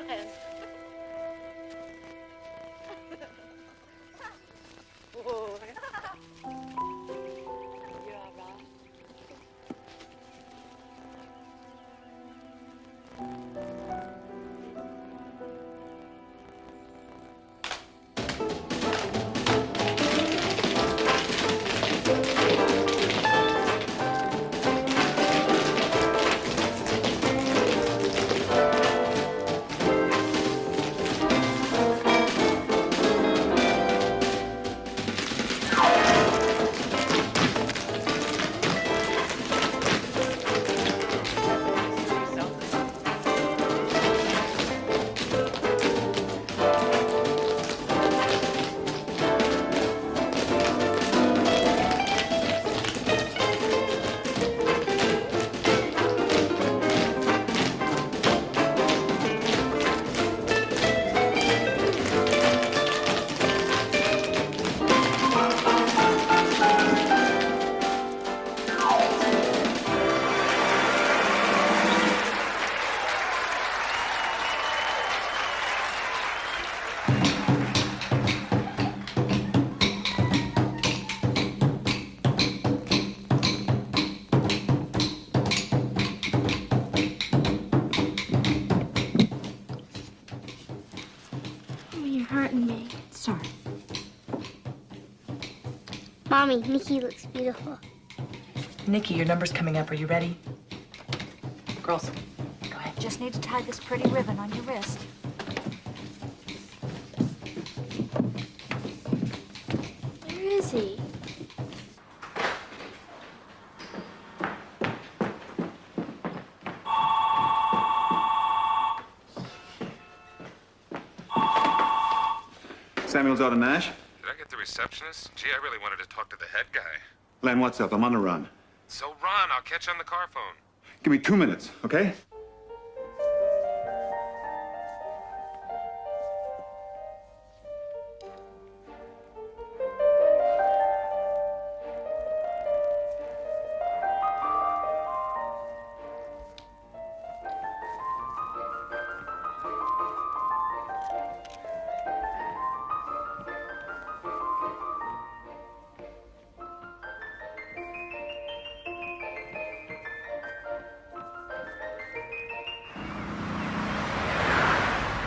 Len. Whoa. You're all right. Hurting me. Sorry. Mommy, Nikki looks beautiful. Nikki, your number's coming up. Are you ready? Girls, go ahead. Just need to tie this pretty ribbon on your wrist. Where is he? Samuel's out of Nash? Did I get the receptionist? Gee, I really wanted to talk to the head guy. Len, what's up? I'm on the run. So run, I'll catch you on the car phone. Give me 2 minutes, okay?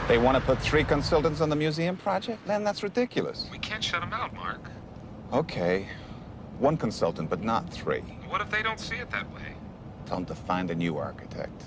They want to put 3 consultants on the museum project? Len, that's ridiculous. We can't shut them out, Mark. Okay. 1 consultant, but not 3. What if they don't see it that way? Tell them to find a new architect.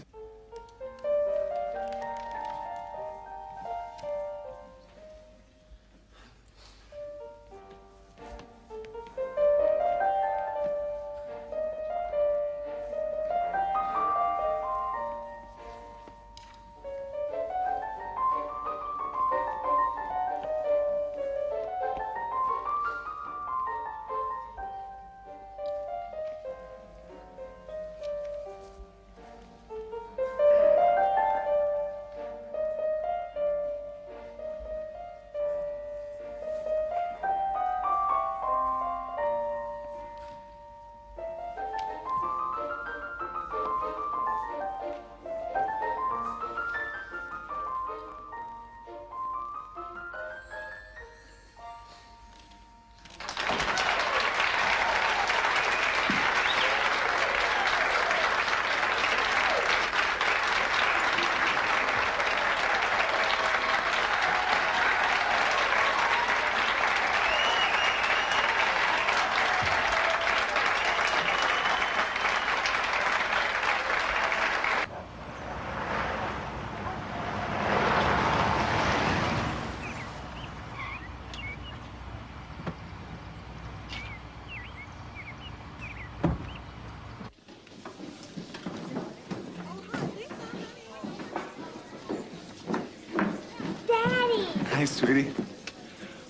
Hi, sweetie.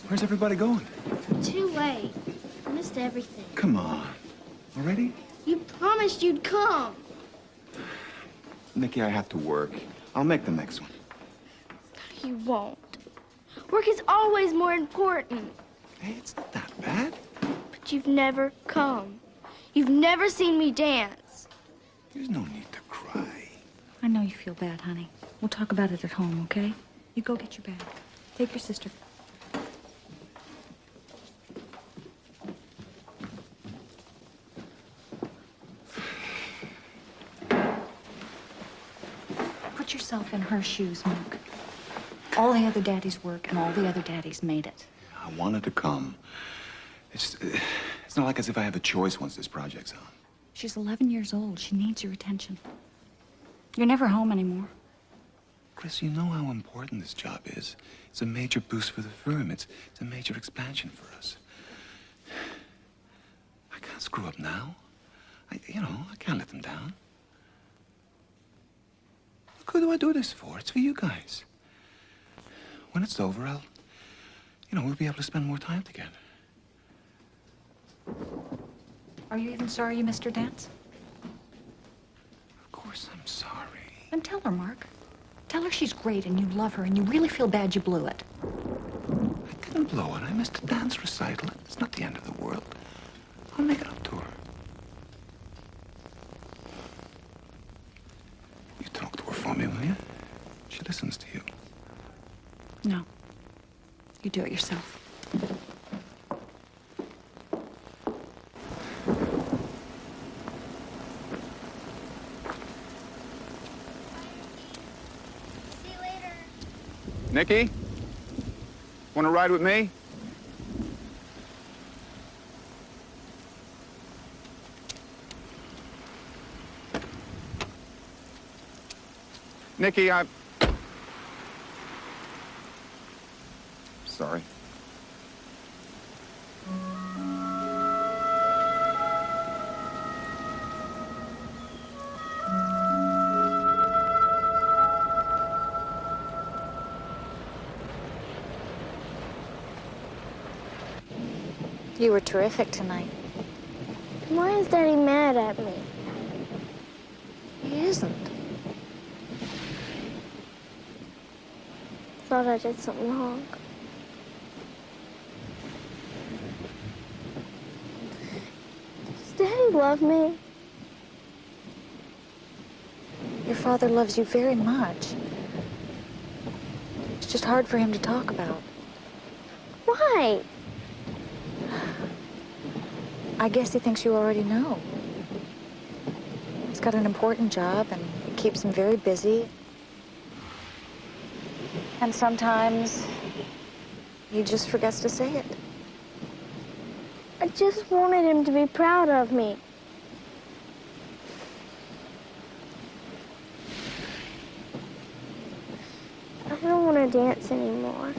Where's everybody going? Too late. I missed everything. Come on. Already? You promised you'd come. Nikki, I have to work. I'll make the next one. You won't. Work is always more important. Hey, it's not that bad. But you've never come. You've never seen me dance. There's no need to cry. I know you feel bad, honey. We'll talk about it at home, okay? You go get your bag. Take your sister. Put yourself in her shoes, Mark. All the other daddies work, and all the other daddies made it. I wanted to come. It's not like as if I have a choice once this project's on. She's 11 years old. She needs your attention. You're never home anymore. Chris, you know how important this job is. It's a major boost for the firm. It's a major expansion for us. I can't screw up now. I can't let them down. Look, who do I do this for? It's for you guys. When it's over, we'll be able to spend more time together. Are you even sorry you missed her dance? Of course I'm sorry. Then tell her, Mark. Tell her she's great and you love her and you really feel bad you blew it. I didn't blow it. I missed a dance recital. It's not the end of the world. I'll make it up to her. You talk to her for me, will you? She listens to you. No. You do it yourself. See you later. Nikki? Want to ride with me? Nikki, sorry. You were terrific tonight. Why is Daddy mad at me? He isn't. Thought I did something wrong. Does Daddy love me? Your father loves you very much. It's just hard for him to talk about. Why? I guess he thinks you already know. He's got an important job and it keeps him very busy. And sometimes he just forgets to say it. I just wanted him to be proud of me. I don't want to dance anymore.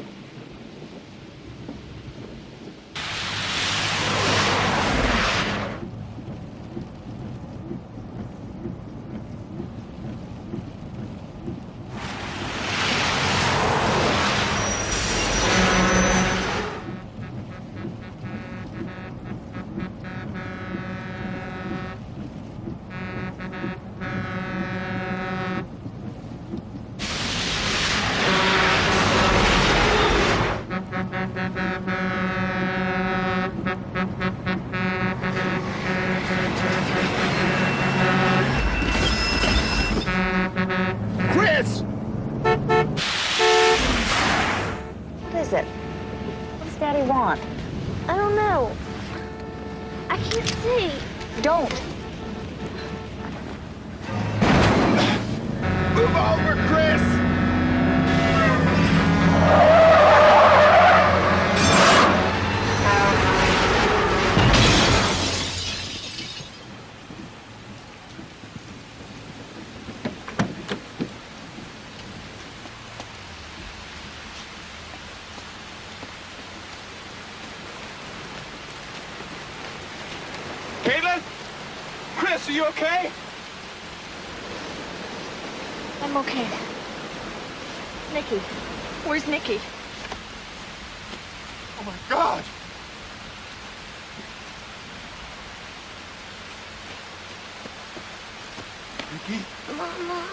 Chris! What is it? What does Daddy want? I don't know. I can't see. Don't. Move over, Chris! Caitlin? Chris, are you okay? I'm okay. Nikki. Where's Nikki? Oh, my God! Nikki? Mama.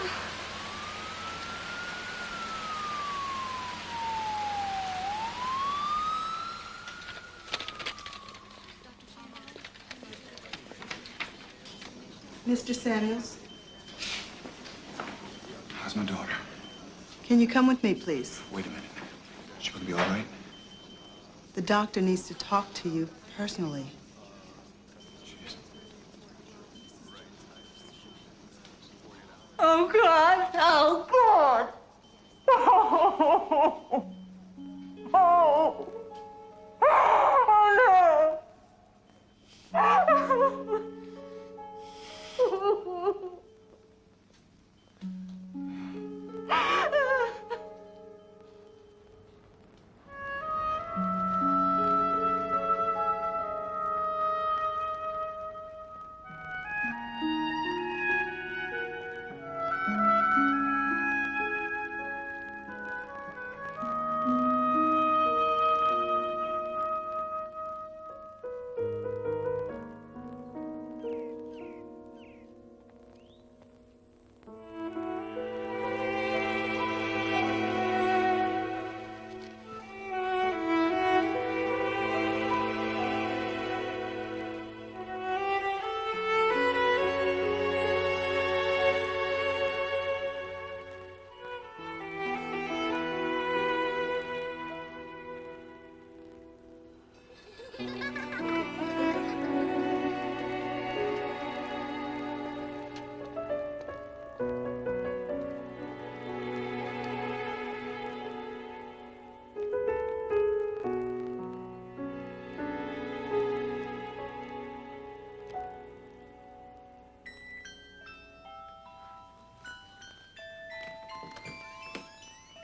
Mr. Samuels, How's my daughter? Can you come with me, please? Wait a minute. Is she gonna be all right? The doctor needs to talk to you personally. Jeez. Oh, God. Oh, God. Oh. Oh. Oh, no.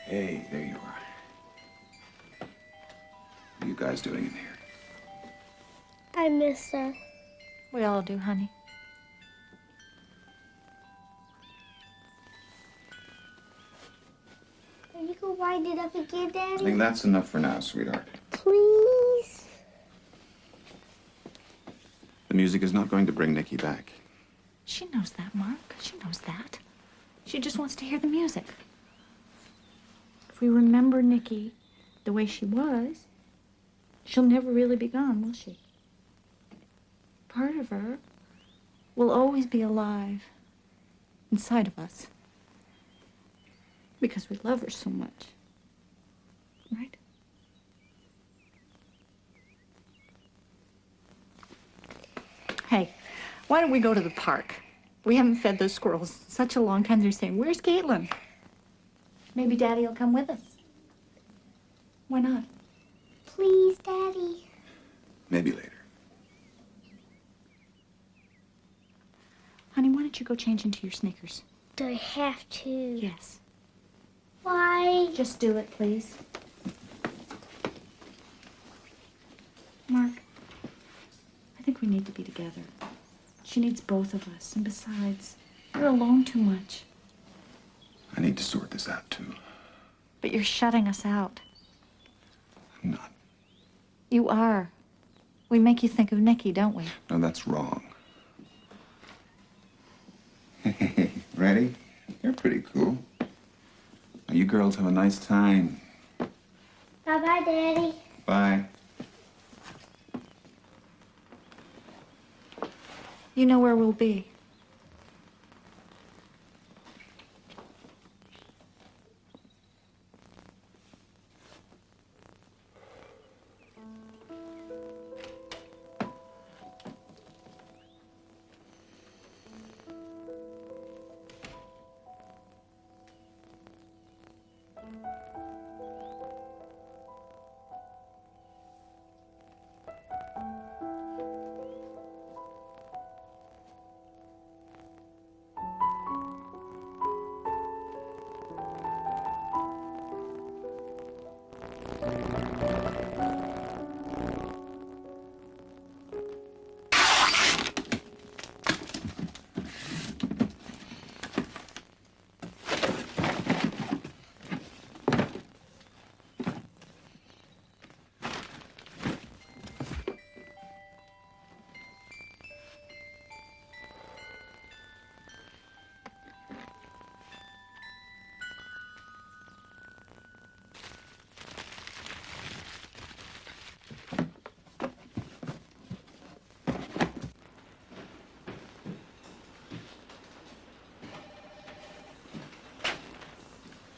Hey, there you are. What are you guys doing in here? I miss her. We all do, honey. Are you gonna wind it up again, I Daddy? think that's enough for now, sweetheart. Please? The music is not going to bring Nikki back. She knows that, Mark. She knows that. She just wants to hear the music. If we remember Nikki the way she was, she'll never really be gone, will she? Part of her will always be alive inside of us because we love her so much. Right? Hey, why don't we go to the park? We haven't fed those squirrels in such a long time. They're saying, "Where's Caitlin?" Maybe Daddy will come with us. Why not? Please, Daddy. Maybe later. Honey, why don't you go change into your sneakers? Do I have to? Yes. Why? Just do it, please. Mark, I think we need to be together. She needs both of us. And besides, you're alone too much. I need to sort this out, too. But you're shutting us out. I'm not. You are. We make you think of Nikki, don't we? No, that's wrong. Ready? You're pretty cool. Now, you girls have a nice time. Bye-bye, Daddy. Bye. You know where we'll be.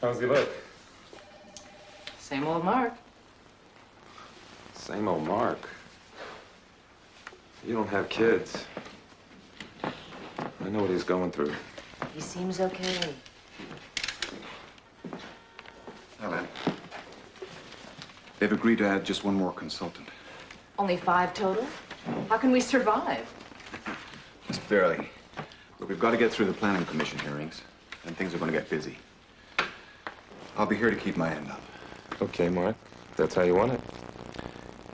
How's he look? Same old Mark. Same old Mark. You don't have kids. I know what he's going through. He seems okay. Helen, they've agreed to add just one more consultant. Only 5 total? How can we survive? Just barely. But we've got to get through the planning commission hearings, and things are going to get busy. I'll be here to keep my end up. Okay, Mark. That's how you want it.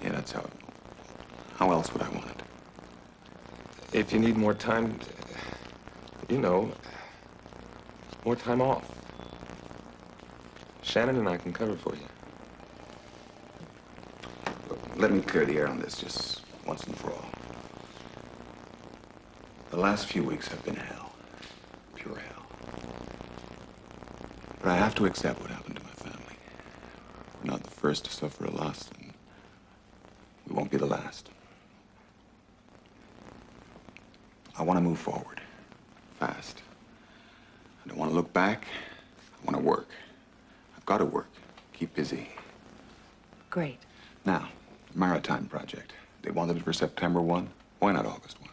Yeah, that's how else would I want it? If you need more time, you know, more time off. Shannon and I can cover for you. Look, let me clear the air on this just once and for all. The last few weeks have been hell. Pure hell. But I have to accept what happened to my family. We're not the first to suffer a loss, and we won't be the last. I want to move forward. Fast. I don't want to look back. I want to work. I've got to work. Keep busy. Great. Now, Maritime Project. They wanted it for September 1. Why not August 1?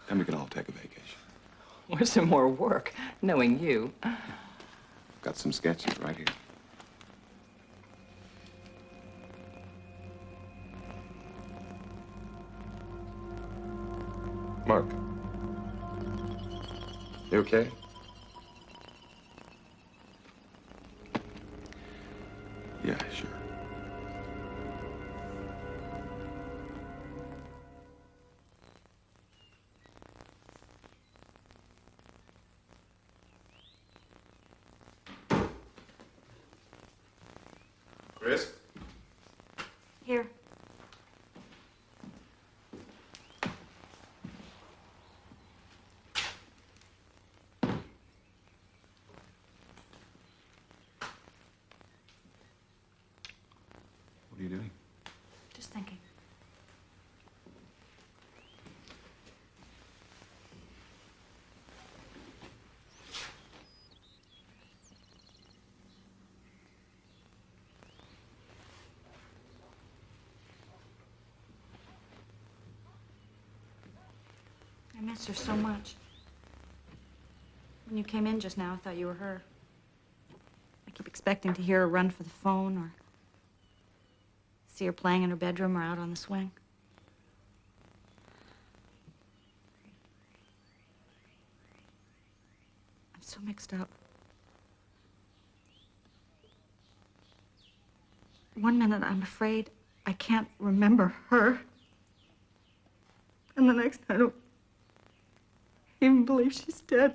Then we can all take a vacation. Where's some more work, knowing you? Got some sketches right here. Mark. You okay? Yeah, sure. Chris? Here. What are you doing? Just thinking. I miss her so much. When you came in just now, I thought you were her. I keep expecting to hear her run for the phone or see her playing in her bedroom or out on the swing. I'm so mixed up. One minute I'm afraid I can't remember her. And the next I don't even believe she's dead.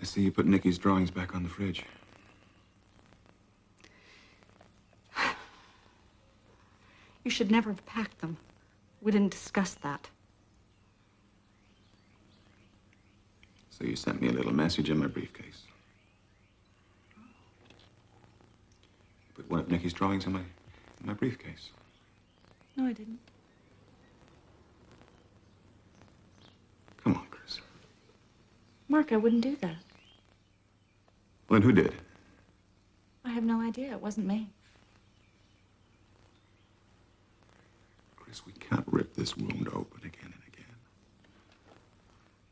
I see you put Nikki's drawings back on the fridge. You should never have packed them. We didn't discuss that. So you sent me a little message in my briefcase. Put one of Nikki's drawings in my briefcase. No, I didn't. Come on, Chris. Mark, I wouldn't do that. Well, then who did? I have no idea. It wasn't me. Chris, we can't rip this wound open again and again.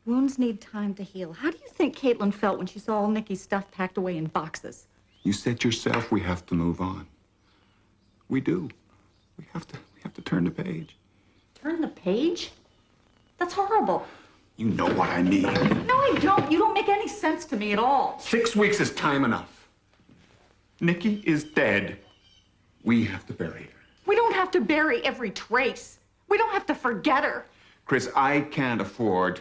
Wounds need time to heal. How do you think Caitlin felt when she saw all Nikki's stuff packed away in boxes? You said yourself we have to move on. We do. We have to turn the page. Turn the page? That's horrible. You know what I mean. No, I don't. You don't make any sense to me at all. 6 weeks is time enough. Nikki is dead. We have to bury her. We don't have to bury every trace. We don't have to forget her. Chris, I can't afford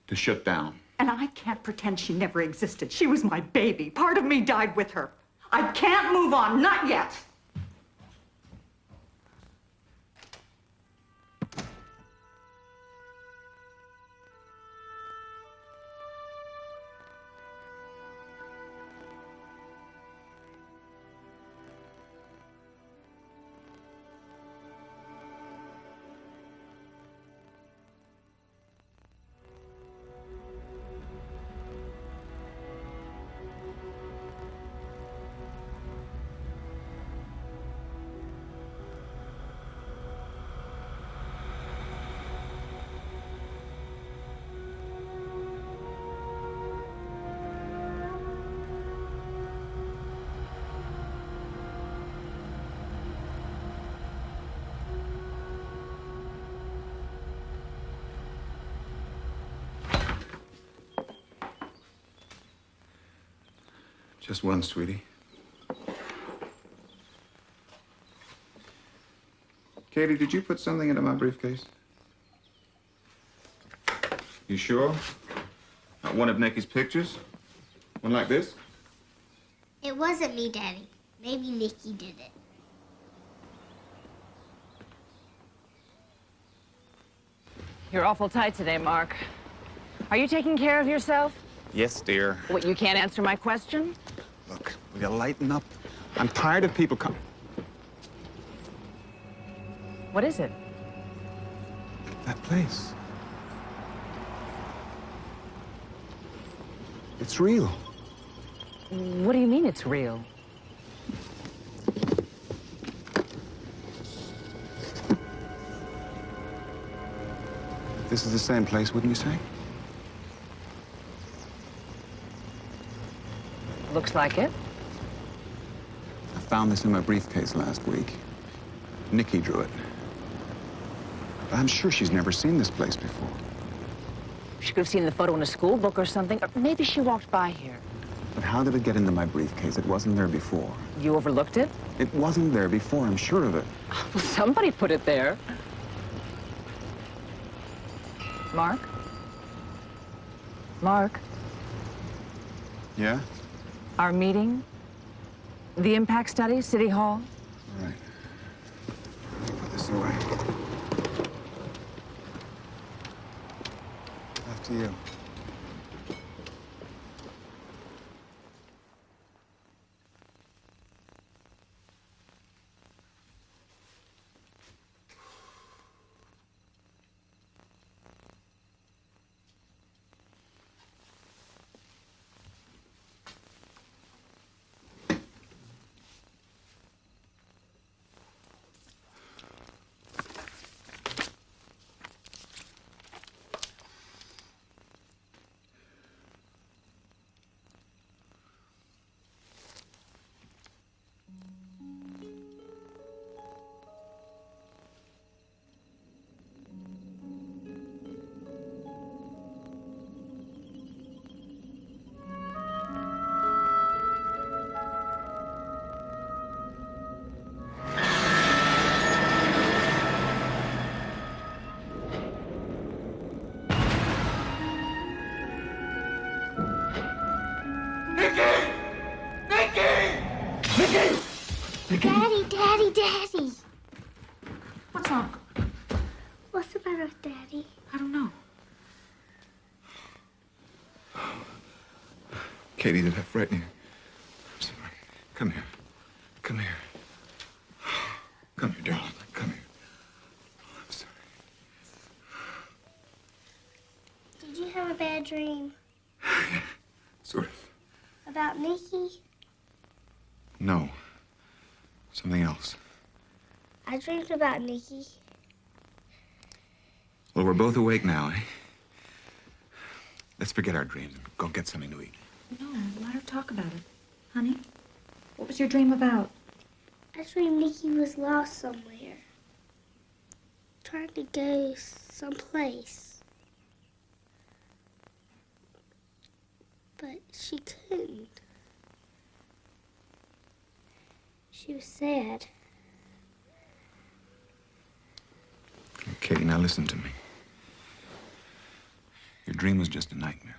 to shut down. And I can't pretend she never existed. She was my baby. Part of me died with her. I can't move on. Not yet. Just one, sweetie. Katie, did you put something into my briefcase? You sure? Not one of Nikki's pictures? One like this? It wasn't me, Daddy. Maybe Nikki did it. You're awful tight today, Mark. Are you taking care of yourself? Yes, dear. What, you can't answer my question? Look, we gotta lighten up. I'm tired of people coming. What is it? That place. It's real. What do you mean it's real? This is the same place, wouldn't you say? Looks like it. I found this in my briefcase last week. Nikki drew it. But I'm sure she's never seen this place before. She could have seen the photo in a school book or something. Or maybe she walked by here. But how did it get into my briefcase? It wasn't there before. You overlooked it? It wasn't there before, I'm sure of it. Well, somebody put it there. Mark? Mark? Yeah? Our meeting? The impact study, City Hall? All right. Put this away. After you. Daddy! What's wrong? What's the matter with Daddy? I don't know. Katie, did I frighten you? I'm sorry. Come here. Come here. Come here, darling. Come here. I'm sorry. Did you have a bad dream? Sort of. About Nikki? No. Something else. I dreamed about Nikki. Well, we're both awake now, eh? Let's forget our dreams and go get something to eat. No, let her talk about it. Honey, what was your dream about? I dreamed Nikki was lost somewhere. Trying to go someplace. But she couldn't. She was sad. Katie, now listen to me. Your dream was just a nightmare.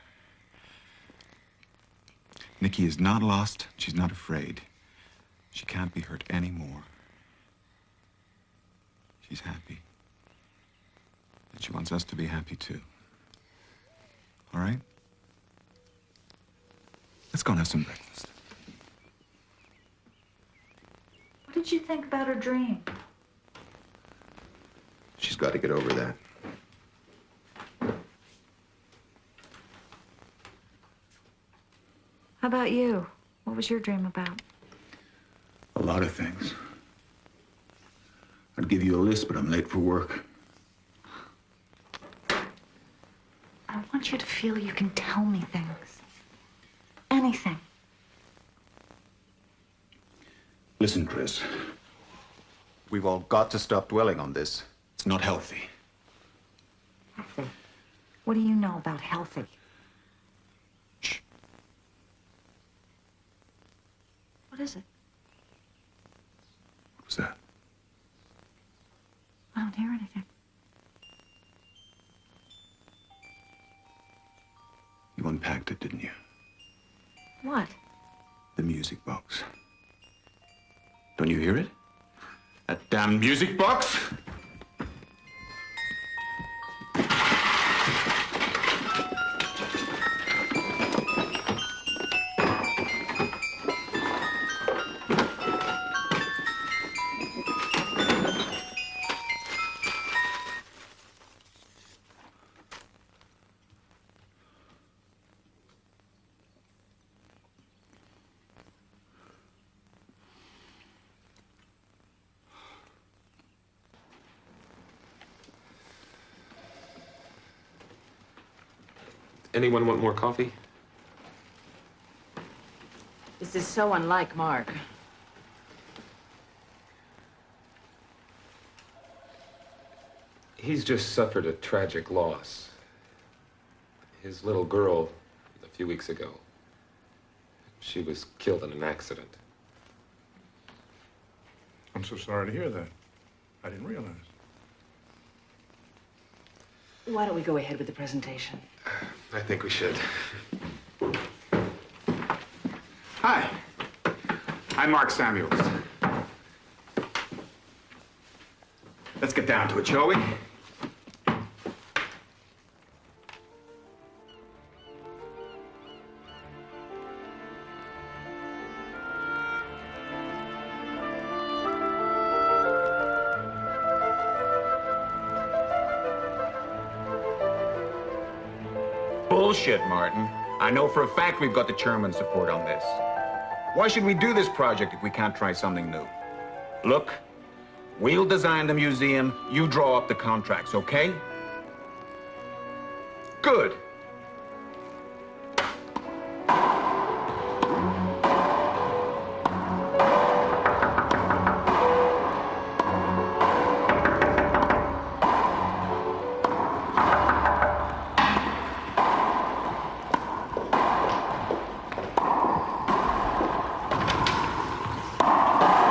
Nikki is not lost. She's not afraid. She can't be hurt anymore. She's happy. And she wants us to be happy, too. All right? Let's go and have some breakfast. What did you think about her dream? She's got to get over that. How about you? What was your dream about? A lot of things. I'd give you a list, but I'm late for work. I want you to feel you can tell me things. Anything. Listen, Chris. We've all got to stop dwelling on this. It's not healthy. Healthy? What do you know about healthy? Shh. What is it? What was that? I don't hear anything. You unpacked it, didn't you? What? The music box. Don't you hear it? That damn music box! Anyone want more coffee? This is so unlike Mark. He's just suffered a tragic loss. His little girl, a few weeks ago, she was killed in an accident. I'm so sorry to hear that. I didn't realize. Why don't we go ahead with the presentation? I think we should. Hi. I'm Mark Samuels. Let's get down to it, shall we? Bullshit, Martin. I know for a fact we've got the chairman's support on this. Why should we do this project if we can't try something new? Look, we'll design the museum, you draw up the contracts, okay? Good.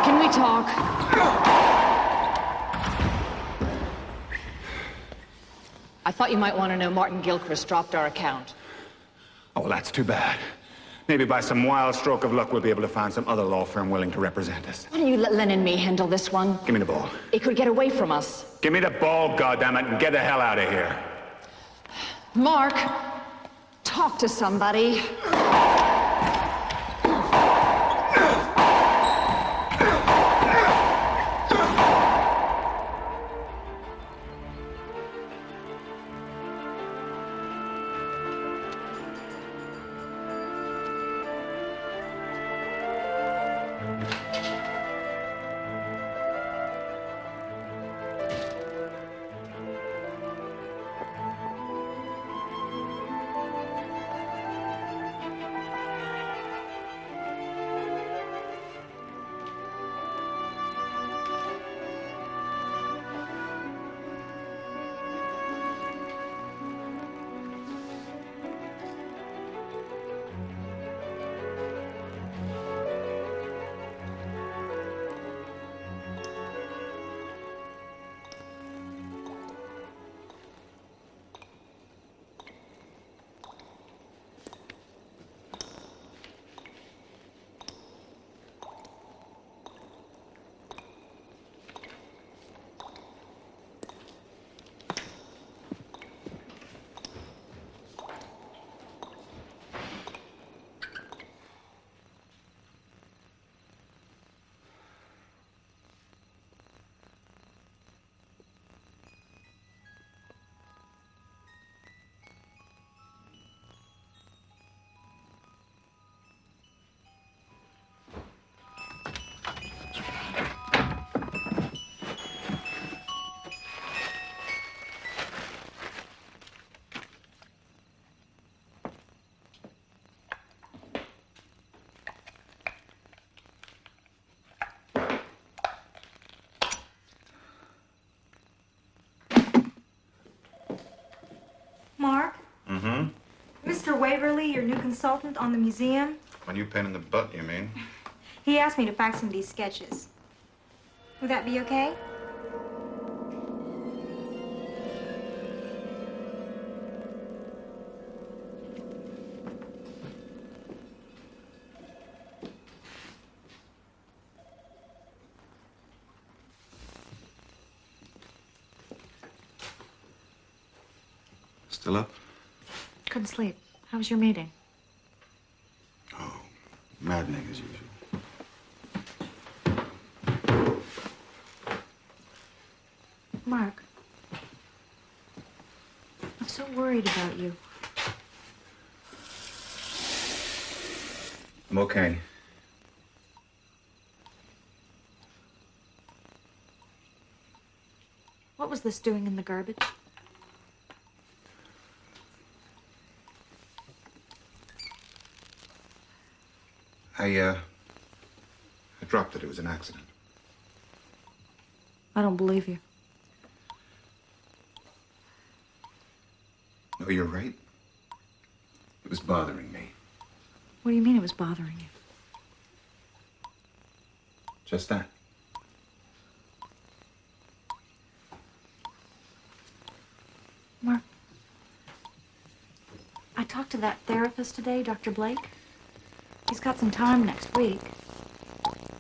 Can we talk? I thought you might want to know Martin Gilchrist dropped our account. Oh, well, that's too bad. Maybe by some wild stroke of luck, we'll be able to find some other law firm willing to represent us. Why don't you let Len and me handle this one? Give me the ball. It could get away from us. Give me the ball, goddammit, and get the hell out of here. Mark, talk to somebody. Mark? Mm-hmm. Mr. Waverly, your new consultant on the museum? My new pain in the butt, you mean? He asked me to fax him these sketches. Would that be okay? Still up? Couldn't sleep. How was your meeting? Oh, maddening as usual. Mark, I'm so worried about you. I'm okay. What was this doing in the garbage? I dropped it. It was an accident. I don't believe you. No, you're right. It was bothering me. What do you mean it was bothering you? Just that. Mark, I talked to that therapist today, Dr. Blake. He's got some time next week.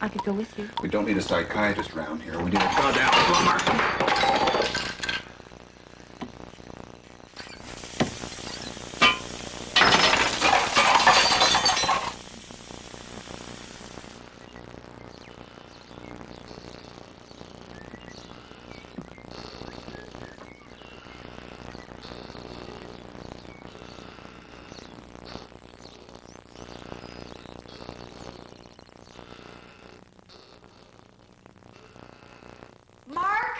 I could go with you. We don't need a psychiatrist around here. We need a goddamn plumber. Mark?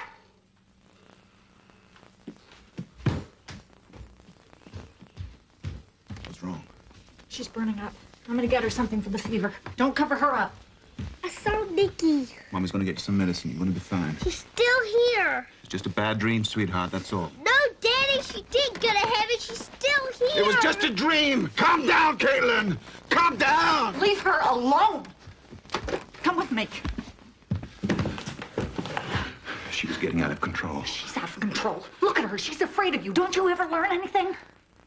What's wrong? She's burning up. I'm gonna get her something for the fever. Don't cover her up. I saw Nikki. Mommy's gonna get you some medicine. You're gonna be fine. She's still here. It's just a bad dream, sweetheart. That's all. No, Daddy, she did go to heaven. She's still here. It was just a dream. Calm down, Caitlin. Calm down. Leave her alone. Come with me. She was getting out of control. She's out of control. Look at her. She's afraid of you. Don't you ever learn anything?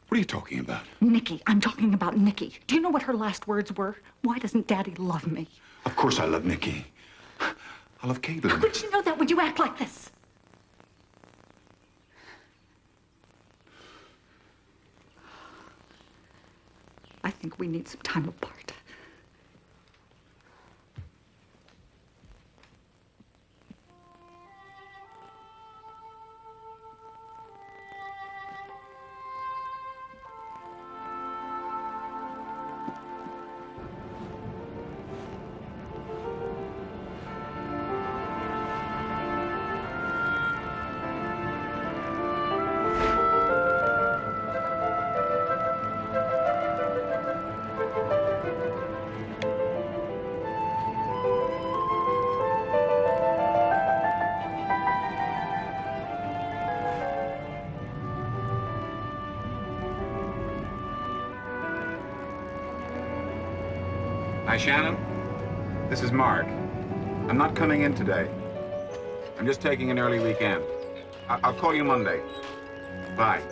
What are you talking about? Nikki. I'm talking about Nikki. Do you know what her last words were? Why doesn't Daddy love me? Of course I love Nikki. I love Caitlin. How could you know that when you act like this? I think we need some time apart. Hi, Shannon. This is Mark. I'm not coming in today. I'm just taking an early weekend. I'll call you Monday. Bye.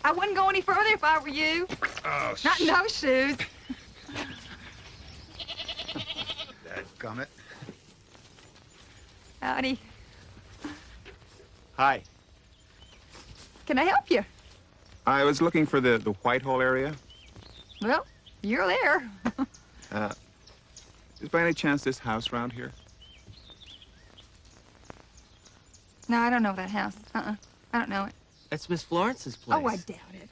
I wouldn't go any further if I were you. Oh, Not in those shoes. Dadgummit. Howdy. Hi. Can I help you? I was looking for the Whitehall area. Well, you're there. Is by any chance this house around here? No, I don't know that house. I don't know it. That's Miss Florence's place. Oh, I doubt it.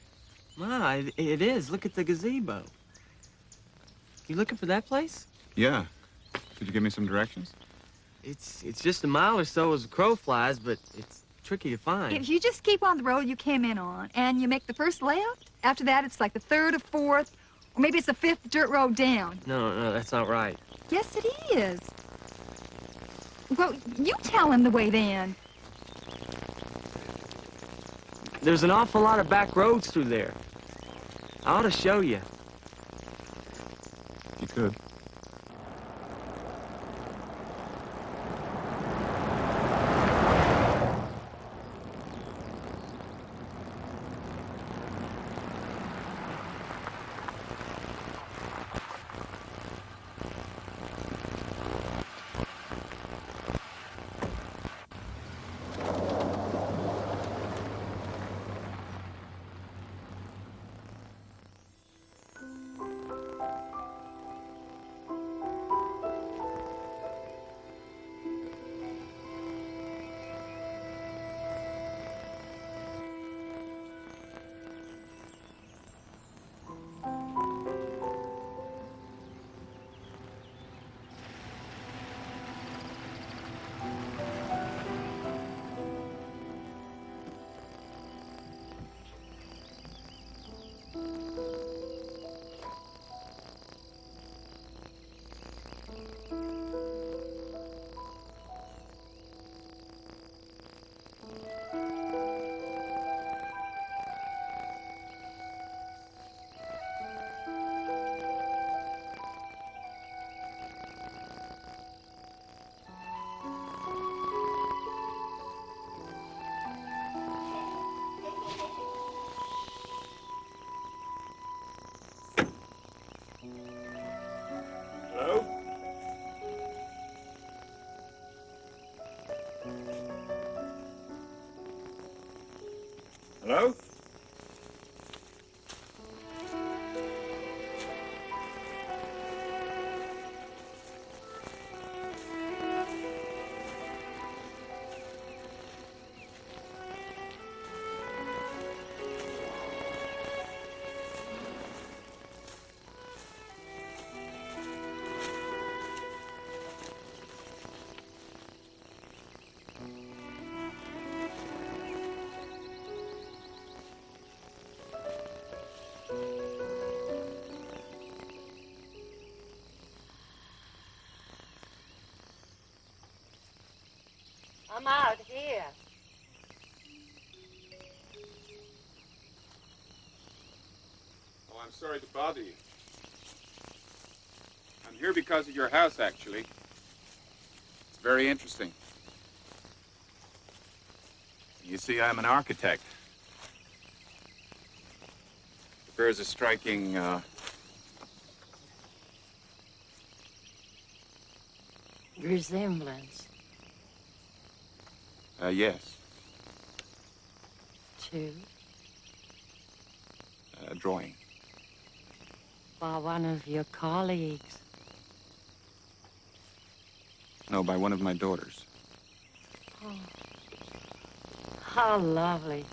Ma, it is. Look at the gazebo. You looking for that place? Yeah. Could you give me some directions? It's just a mile or so as the crow flies, but it's tricky to find. If you just keep on the road you came in on, and you make the first left, after that it's like the third or fourth, or maybe it's the fifth dirt road down. No, that's not right. Yes, it is. Well, you tell him the way then. There's an awful lot of back roads through there. I ought to show you. You could. Hello? Hello? I'm out here. Oh, I'm sorry to bother you. I'm here because of your house, actually. It's very interesting. You see, I'm an architect. It bears a striking, Resemblance yes, to a drawing. by one of your colleagues. No, by one of my daughters. Oh, how lovely.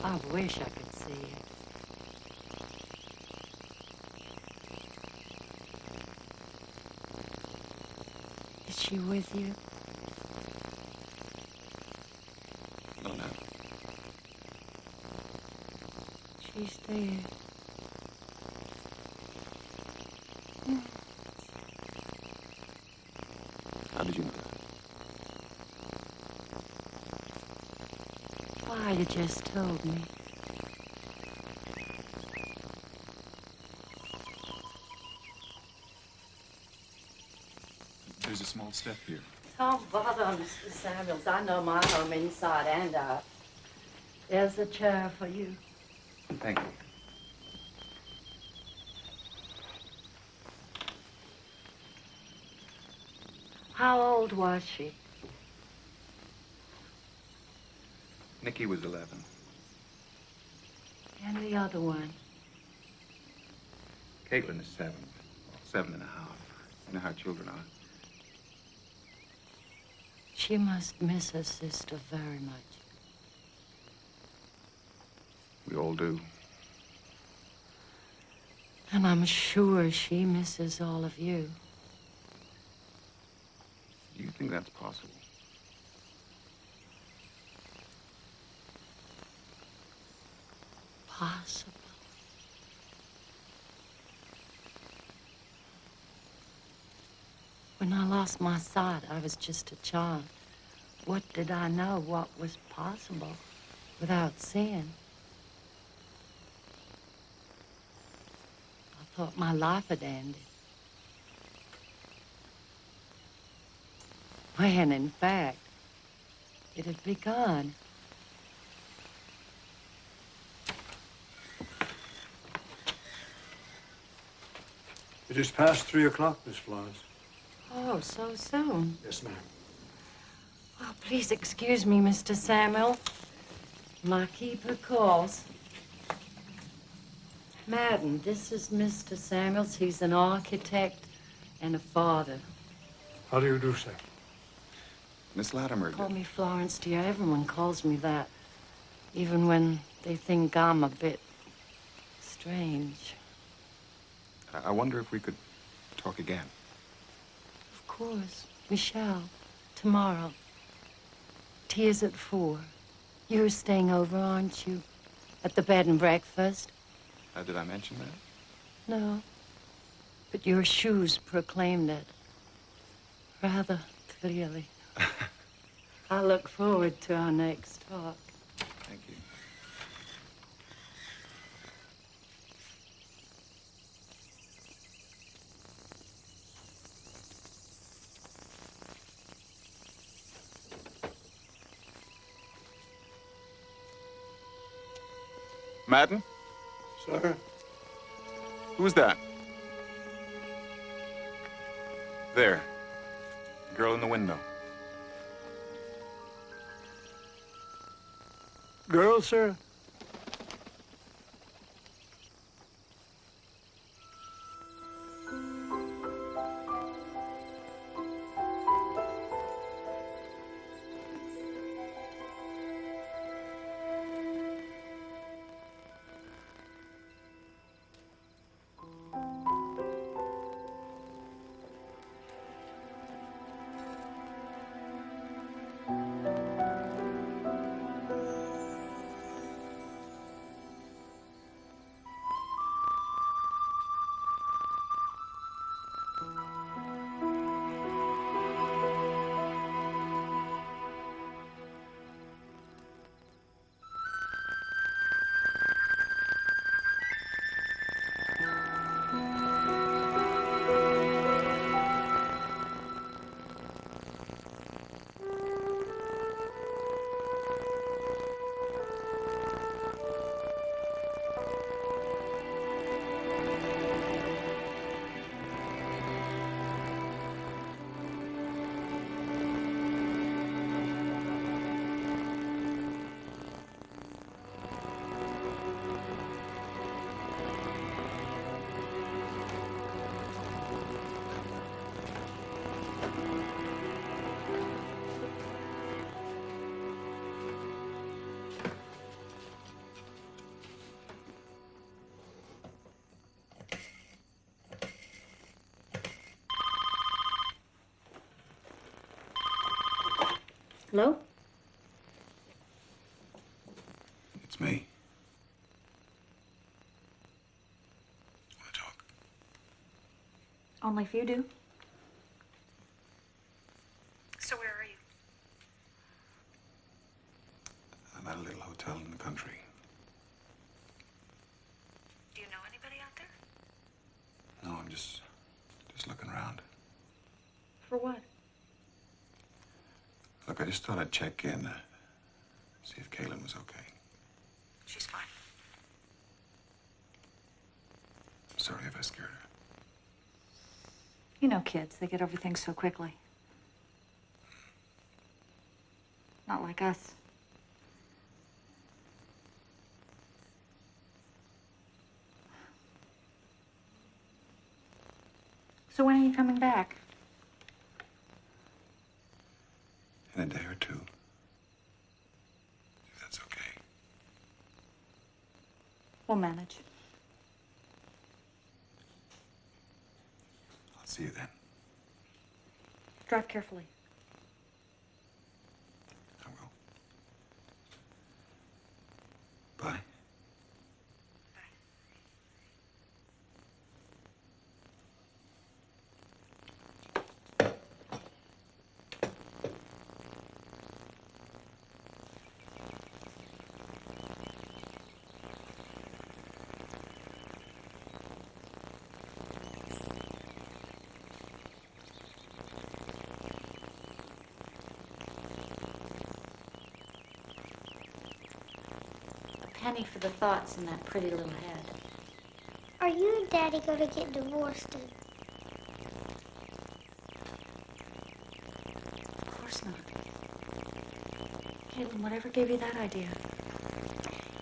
I wish I could see it. Is she with you? No, no. She's dead. How did you know that? Why, you just told me. There's a small step here. Don't bother, Mr. Samuels. I know my home inside and out. There's a chair for you. Thank you. How old was she? Nikki was 11. And the other one? Caitlin is 7. 7 and a half. You know how children are. She must miss her sister very much. We all do. And I'm sure she misses all of you. Do you think that's possible? Possible. When I lost my sight, I was just a child. What did I know what was possible without seeing? I thought my life had ended. When, in fact, it had begun. It is past 3 o'clock, Miss Florence. Oh, so soon. Yes, ma'am. Oh, please excuse me, Mr. Samuel. My keeper calls. Madden, this is Mr. Samuels. He's an architect and a father. How do you do, sir? Miss Latimer. Call me Florence, dear. Everyone calls me that. Even when they think I'm a bit strange. I wonder if we could talk again. Of course. We shall. Tomorrow. Tea is at 4. You're staying over, aren't you? At the bed and breakfast? Did I mention that? No. But your shoes proclaimed it. Rather clearly. I look forward to our next talk. Thank you. Madden? Sir? Who's that? There. The girl in the window. Girl, sir? Hello? It's me. Only if you do. So where are you? I'm at a little hotel in the country. Do you know anybody out there? No, I'm just looking around. For what? Look, I just thought I'd check in, see if Kaylin was okay. She's fine. Sorry if I scared her. You know kids, they get over things so quickly. Not like us. So when are you coming back? In a day or two. If that's okay. We'll manage. I'll see you then. Drive carefully. I will. Bye. Penny for the thoughts in that pretty little head. Are you and Daddy going to get divorced? Of course not. Caitlin, whatever gave you that idea?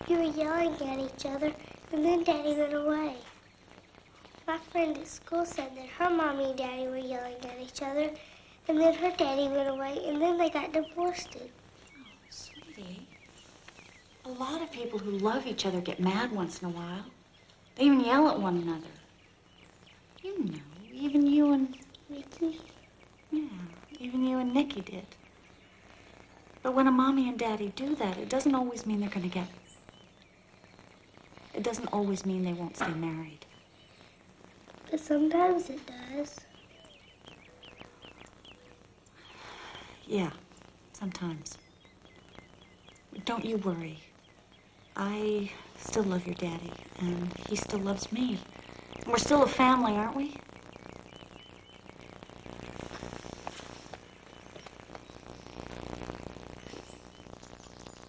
You were yelling at each other, and then Daddy went away. My friend at school said that her mommy and Daddy were yelling at each other, and then her daddy went away, and then they got divorced. Sweetie, a lot of people who love each other get mad once in a while. They even yell at one another. You know, even you and... Nikki? Yeah, even you and Nikki did. But when a mommy and daddy do that, it doesn't always mean they're gonna get... It doesn't always mean they won't stay married. But sometimes it does. Yeah, sometimes. But don't you worry. I still love your daddy, and he still loves me. And we're still a family, aren't we?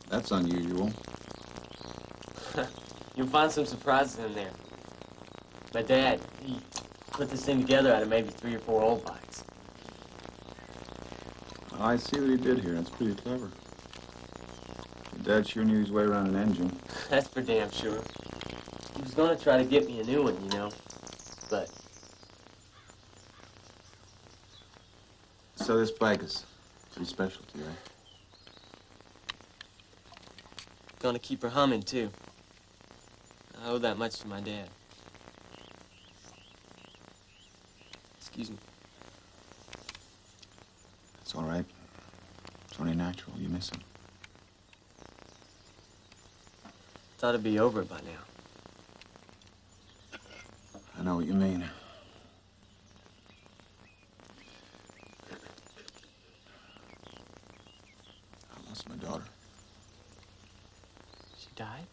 That's unusual. You'll find some surprises in there. My dad, he put this thing together out of maybe 3 or 4 old bikes. I see what he did here. That's pretty clever. Your dad sure knew his way around an engine. That's for damn sure. He was gonna try to get me a new one, you know, but... So this bike is pretty special to you, eh? Gonna keep her humming, too. I owe that much to my dad. Excuse me. It's all right. It's only natural. You miss him. Thought it'd be over by now. I know what you mean. I lost my daughter. She died?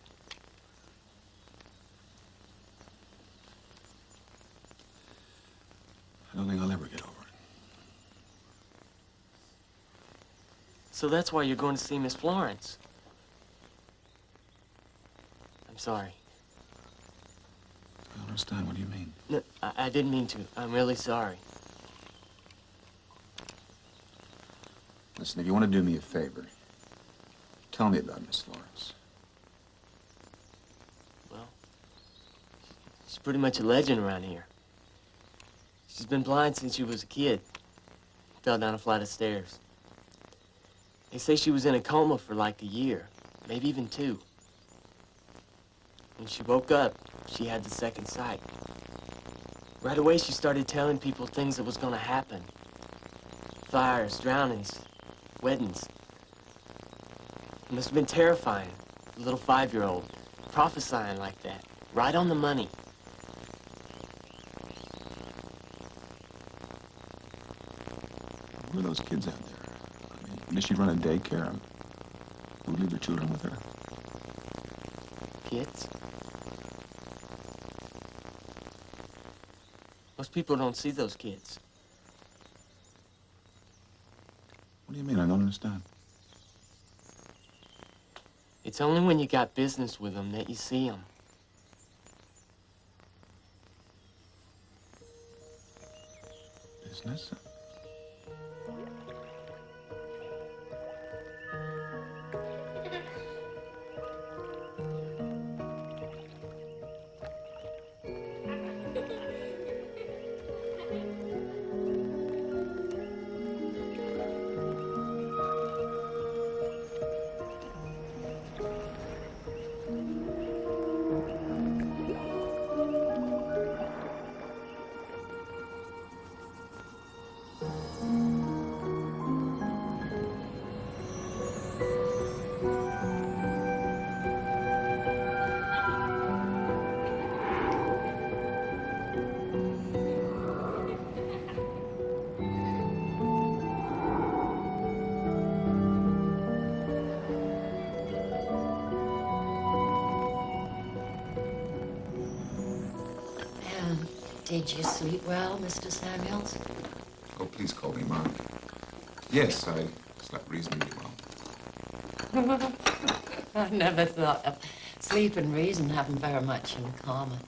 I don't think I'll ever get over it. So that's why you're going to see Miss Florence. I'm sorry. I don't understand. What do you mean? No, I didn't mean to. I'm really sorry. Listen, if you want to do me a favor, tell me about Miss Florence. Well, she's pretty much a legend around here. She's been blind since she was a kid. Fell down a flight of stairs. They say she was in a coma for like a year, maybe even 2. When she woke up, she had the second sight. Right away, she started telling people things that was gonna happen. Fires, drownings, weddings. It must have been terrifying, a little 5-year-old, prophesying like that, right on the money. Who are those kids out there? I mean, does she run a daycare? Who leave their children with her? Kids? Most people don't see those kids. What do you mean? I don't understand. It's only when you got business with them that you see them. Business? Did you sleep well, Mr. Samuels? Oh, please call me Mark. Yes, I slept reasonably well. I never thought of sleep and reason having very much in common.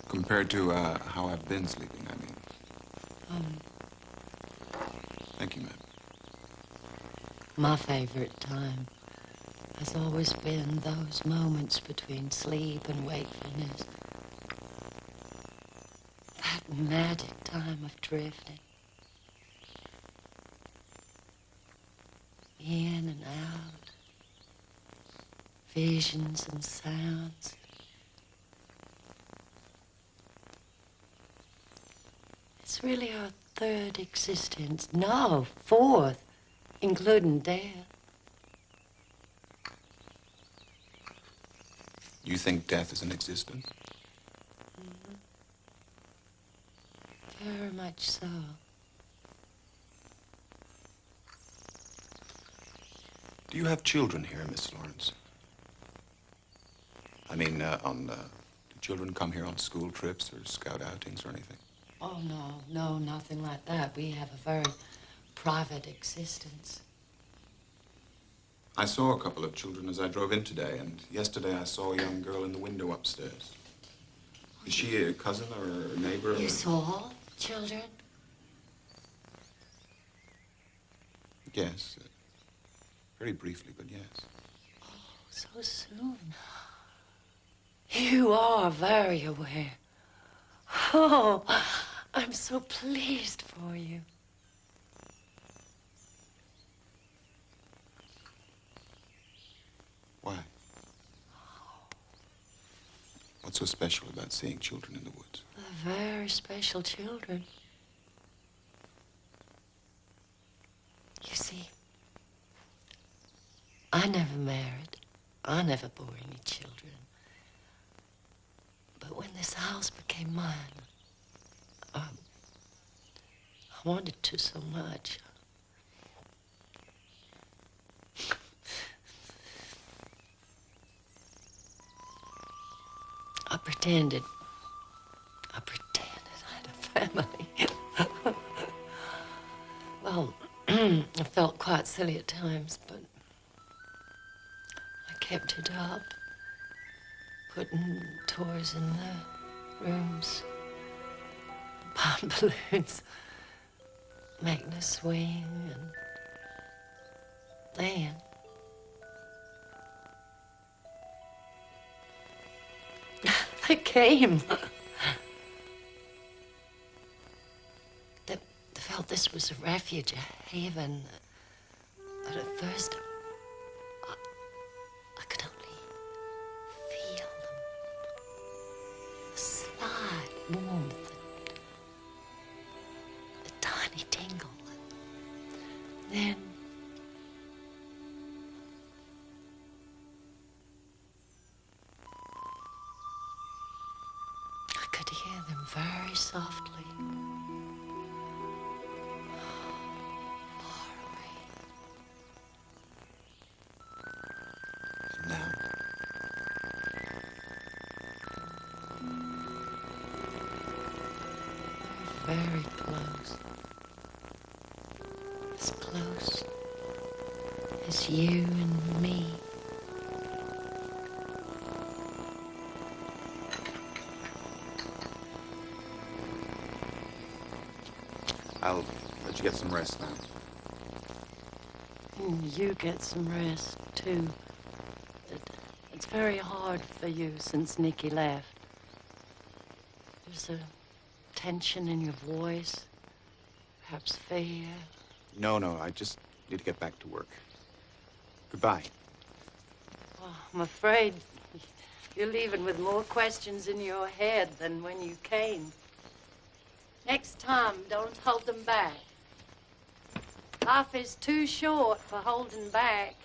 Compared to how I've been sleeping, I mean. Thank you, ma'am. My favorite time has always been those moments between sleep and wakefulness. That magic time of drifting. In and out. Visions and sounds. It's really our third existence. No, fourth, including death. You think death is an existence? Very much so. Do you have children here, Miss Lawrence? I mean, do children come here on school trips or scout outings or anything? Oh, no, nothing like that. We have a very private existence. I saw a couple of children as I drove in today, and yesterday I saw a young girl in the window upstairs. Is she a cousin or a neighbor? You saw children? Yes. Very briefly, but yes. So soon. You are very aware. Oh, I'm so pleased for you. Why? What's so special about seeing children in the woods? They're very special children. You see, I never married. I never bore any children. But when this house became mine, I wanted to so much. I pretended I had a family. Well, I felt quite silly at times, but I kept it up. Putting toys in the rooms, buying balloons, making a swing, and then they came. They felt this was a refuge, a haven. But at first, I could only feel the slight warmth, the tiny tingle. Then I could hear them very softly. Far away. Now, Very close. As close as you and me. I'll let you get some rest now. And you get some rest, too. It's very hard for you since Nicky left. There's a tension in your voice, perhaps fear. No, I just need to get back to work. Goodbye. Oh, I'm afraid you're leaving with more questions in your head than when you came. Next time, don't hold them back. Life is too short for holding back.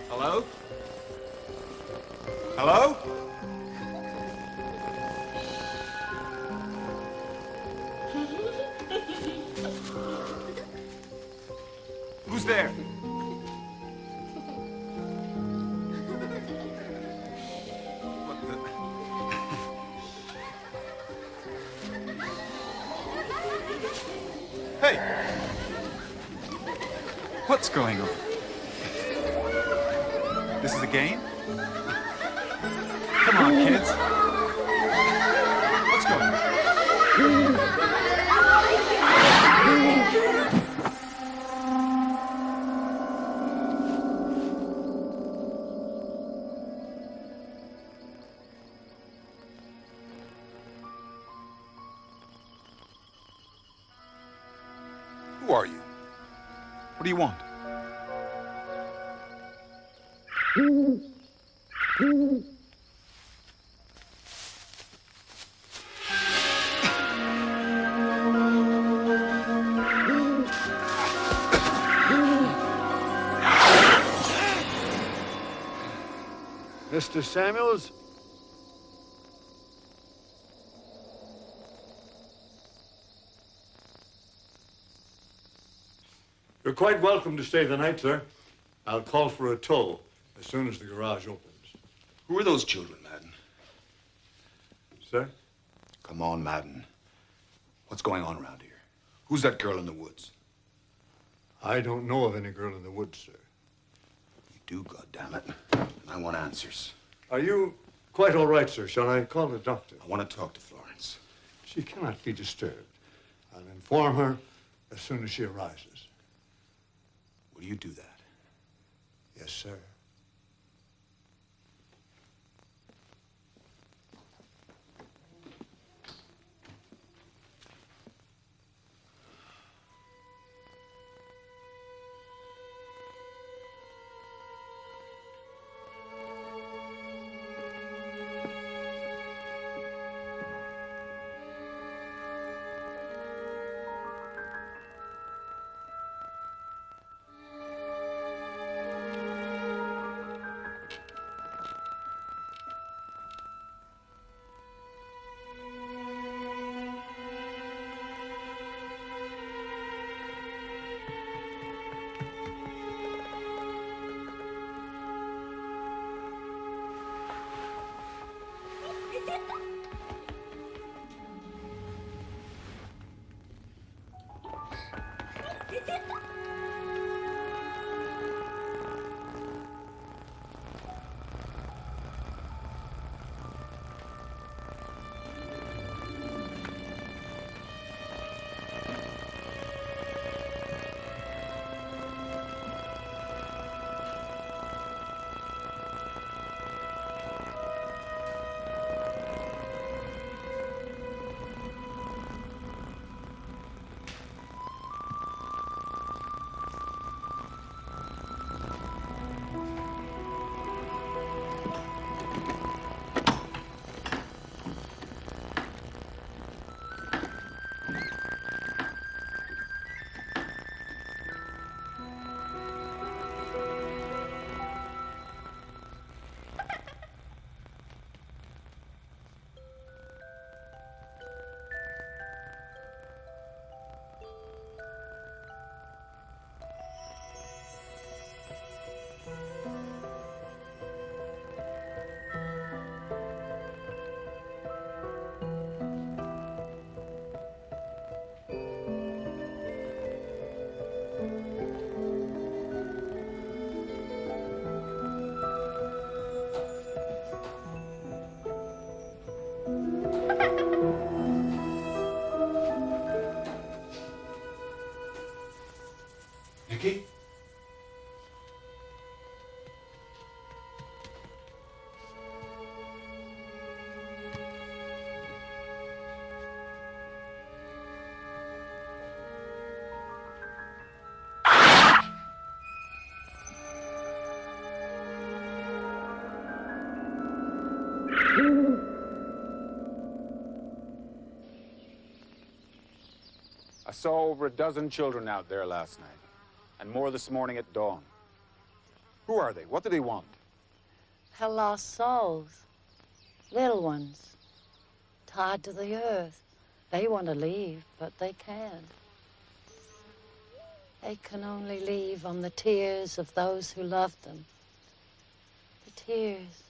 Hello? Hello? Who's there? What the... Hey! What's going on? This is a game? Come on, kids. What's going on? Who are you? What do you want? Mr. Samuels? You're quite welcome to stay the night, sir. I'll call for a tow as soon as the garage opens. Who are those children, Madden? Sir? Come on, Madden. What's going on around here? Who's that girl in the woods? I don't know of any girl in the woods, sir. You do, goddammit. And I want answers. Are you quite all right, sir? Shall I call the doctor? I want to talk to Florence. She cannot be disturbed. I'll inform her as soon as she arises. Will you do that? Yes, sir. Nicky? I saw over a dozen children out there last night, and more this morning at dawn. Who Who are they? What do they want? Her lost souls. Little ones. Tied to the earth. They want to leave, but they can't. They can only leave on the tears of those who love them. The tears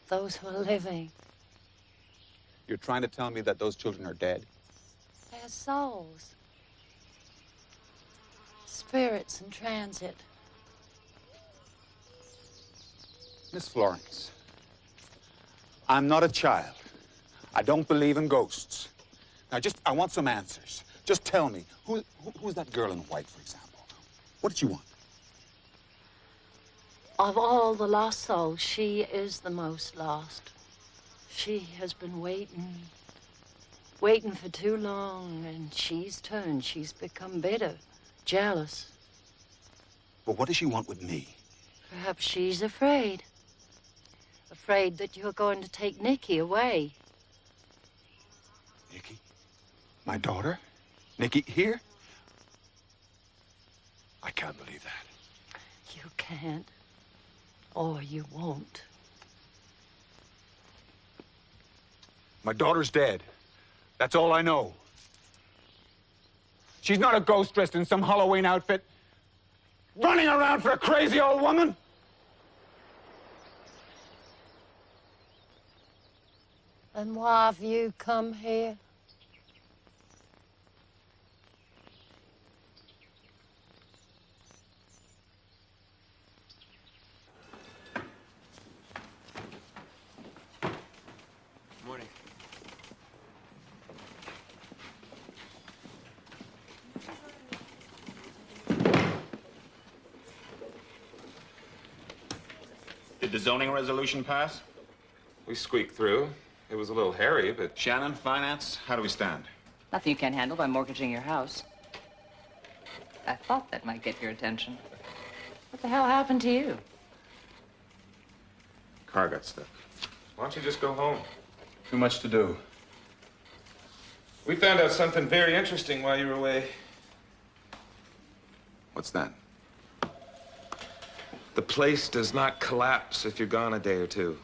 of those who are living. You're trying to tell me that those children are dead? Their souls. Spirits in transit. Miss Florence, I'm not a child. I don't believe in ghosts. Now, I want some answers. Just tell me, who's that girl in white, for example? What did you want? Of all the lost souls, she is the most lost. She has been waiting for too long, and she's turned. She's become bitter, jealous. But what does she want with me? Perhaps she's afraid. Afraid that you're going to take Nikki away. Nikki? My daughter? Nikki here? I can't believe that. You can't. Or you won't. My daughter's dead. That's all I know. She's not a ghost dressed in some Halloween outfit, running around for a crazy old woman. And why have you come here? Morning. Did the zoning resolution pass? We squeaked through. It was a little hairy, but... Shannon, finance, how do we stand? Nothing you can't handle by mortgaging your house. I thought that might get your attention. What the hell happened to you? Car got stuck. Why don't you just go home? Too much to do. We found out something very interesting while you were away. What's that? The place does not collapse if you're gone a day or two.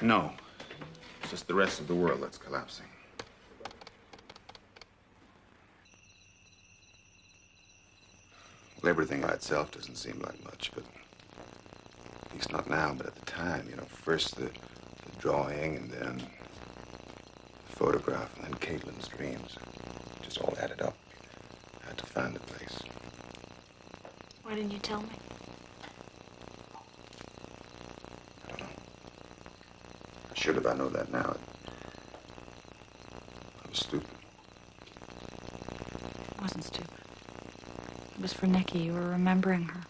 No. It's just the rest of the world that's collapsing. Well, everything by itself doesn't seem like much, but at least not now, but at the time, you know, first the drawing and then the photograph and then Caitlin's dreams. It just all added up. I had to find the place. Why didn't you tell me? I should have. I know that now. I was stupid. It wasn't stupid. It was for Nikki. You were remembering her.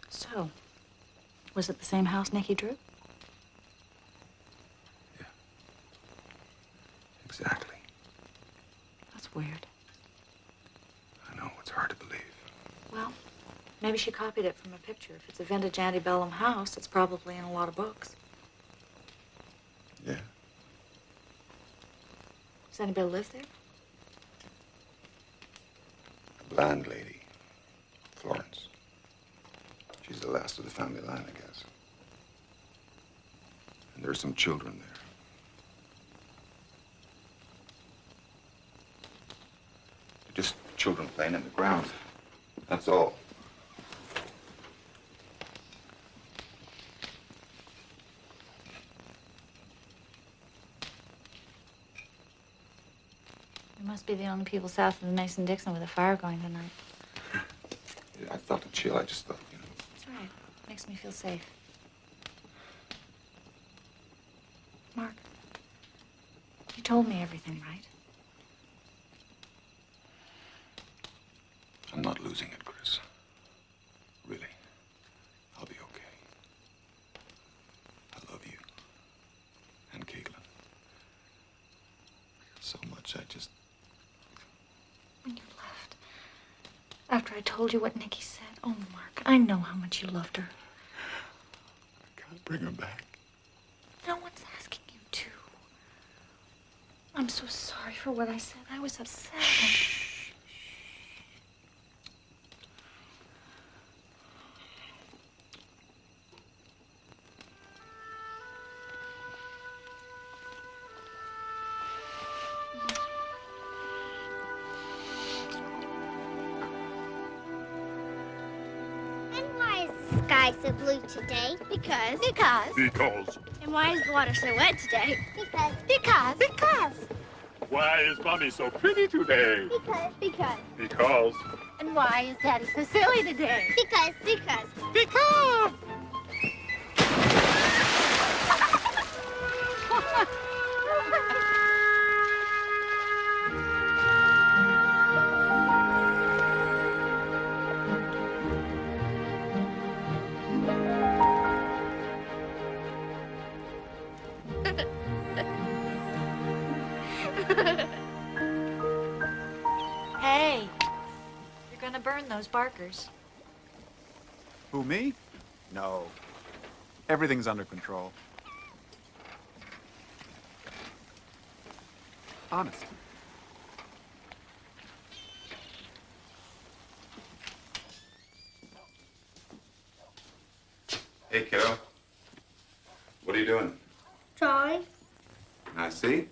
So, was it the same house Nikki drew? Exactly. That's weird. I know. It's hard to believe. Well, maybe she copied it from a picture. If it's a vintage antebellum house, it's probably in a lot of books. Yeah. Does anybody live there? A blind lady. Florence. She's the last of the family line, I guess. And there's some children there. They're just children playing in the grounds. That's all. We must be the only people south of the Mason-Dixon with a fire going tonight. I felt a chill. I just thought, you know. That's right. Makes me feel safe. Mark, you told me everything, right? I'm not losing it, Chris. Really. I'll be okay. I love you. And Caitlin. So much, I just... When you left, after I told you what Nikki said, oh, Mark, I know how much you loved her. I can't bring her back. No one's asking you to. I'm so sorry for what I said. I was upset. sky so blue today? Because. Because. And why is the water so wet today? Because. Why is Mommy so pretty today? Because. Because. And why is Daddy so silly today? Because. Because. Hey, you're gonna burn those barkers. Who, me? No. Everything's under control. Honest. Hey, kiddo. What are you doing? Drawing. I see.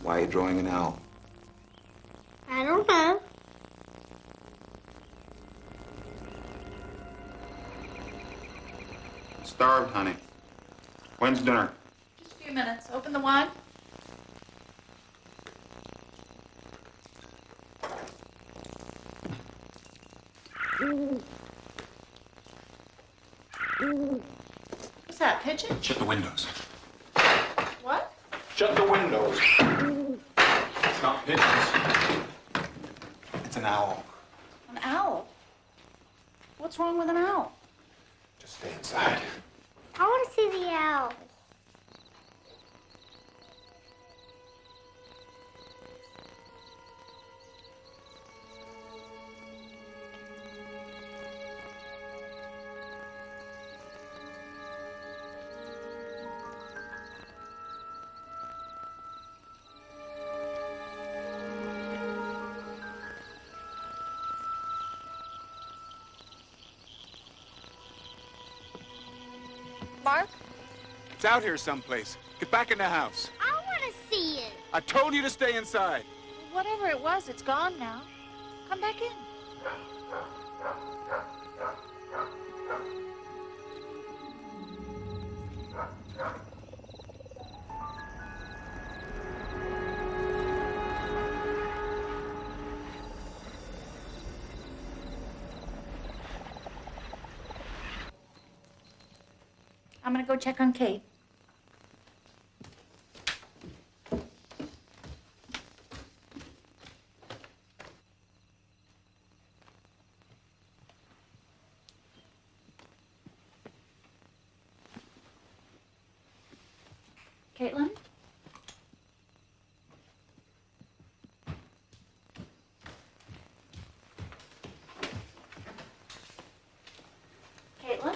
Why are you drawing an owl? I don't know. Starved, honey. When's dinner? Just a few minutes. Open the wine. What's that, pigeon? Shut the windows. What? Shut the windows. It's not pigeons. It's an owl. An owl? What's wrong with an owl? Just stay inside. I want to see the owl. Mark? It's out here someplace. Get back in the house. I want to see it. I told you to stay inside. Whatever it was, it's gone now. Come back in. I'm gonna go check on Kate. Caitlin? Caitlin?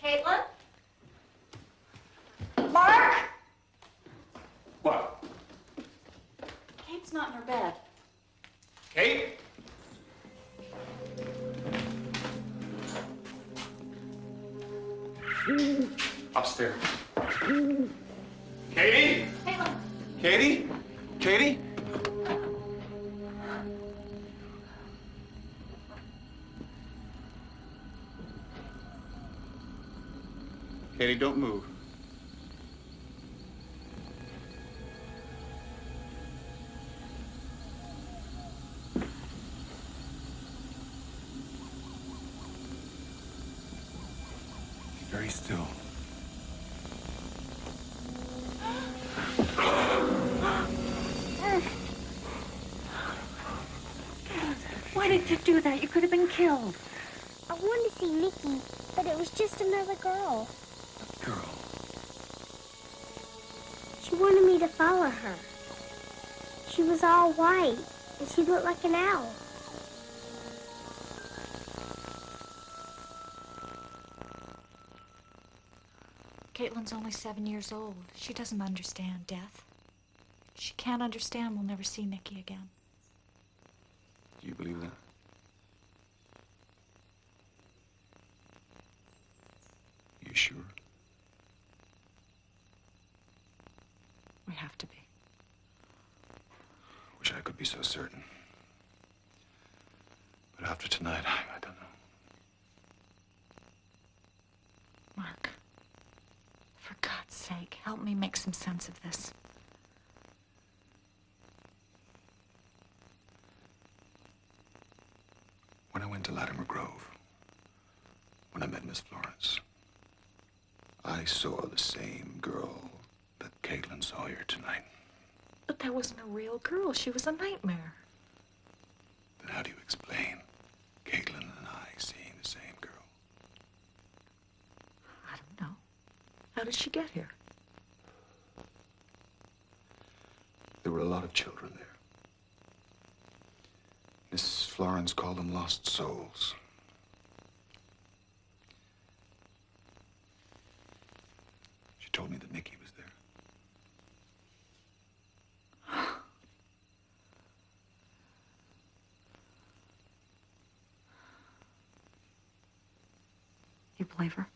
Caitlin? Mark? What? Kate's not in her bed. Kate? Upstairs. Katie? Caitlin? Katie? Katie? Katie, don't move. Be very still. Why did you do that? You could have been killed. I wanted to see Nikki, but it was just another girl. Girl. She wanted me to follow her. She was all white, and she looked like an owl. Caitlin's only 7 years old. She doesn't understand death. She can't understand we'll never see Nikki again. Do you believe that? You sure? We have to be. Wish I could be so certain. But after tonight, I don't know. Mark, for God's sake, help me make some sense of this. When I went to Latimer Grove, when I met Miss Florence, I saw the same girl that Caitlin saw here tonight. But that wasn't a real girl. She was a nightmare. Then how do you explain Caitlin and I seeing the same girl? I don't know. How did she get here? There were a lot of children there. Miss Florence called them lost souls. She told me that Nicky was there. You believe her?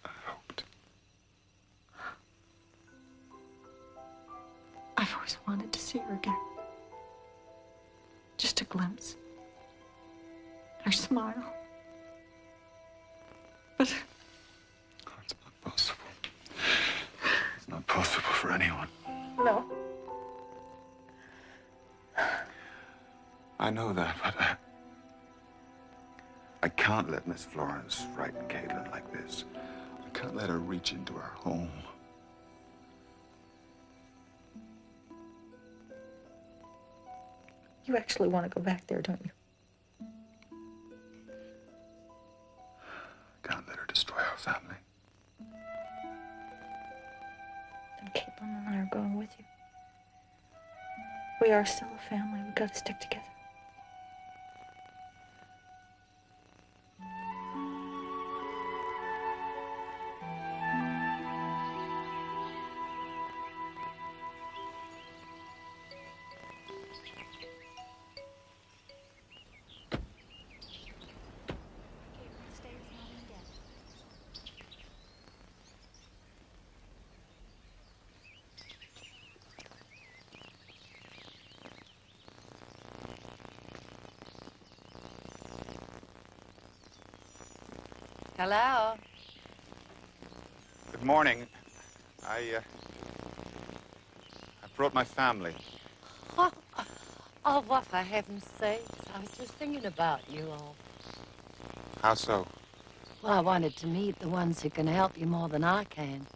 I hoped. I've always wanted to see her again. Just a glimpse. Her smile. But It's not possible. It's not possible for anyone. no. I know that, but I can't let Miss Florence frighten Caitlin like this. I can't let her reach into our home. You actually want to go back there, don't you? I can't let her destroy our family. Then Caitlin and I are going with you. We are still a family. We've got to stick together. Hello? Good morning. I brought my family. Oh, what for heaven's sakes. I was just thinking about you all. How so? Well, I wanted to meet the ones who can help you more than I can.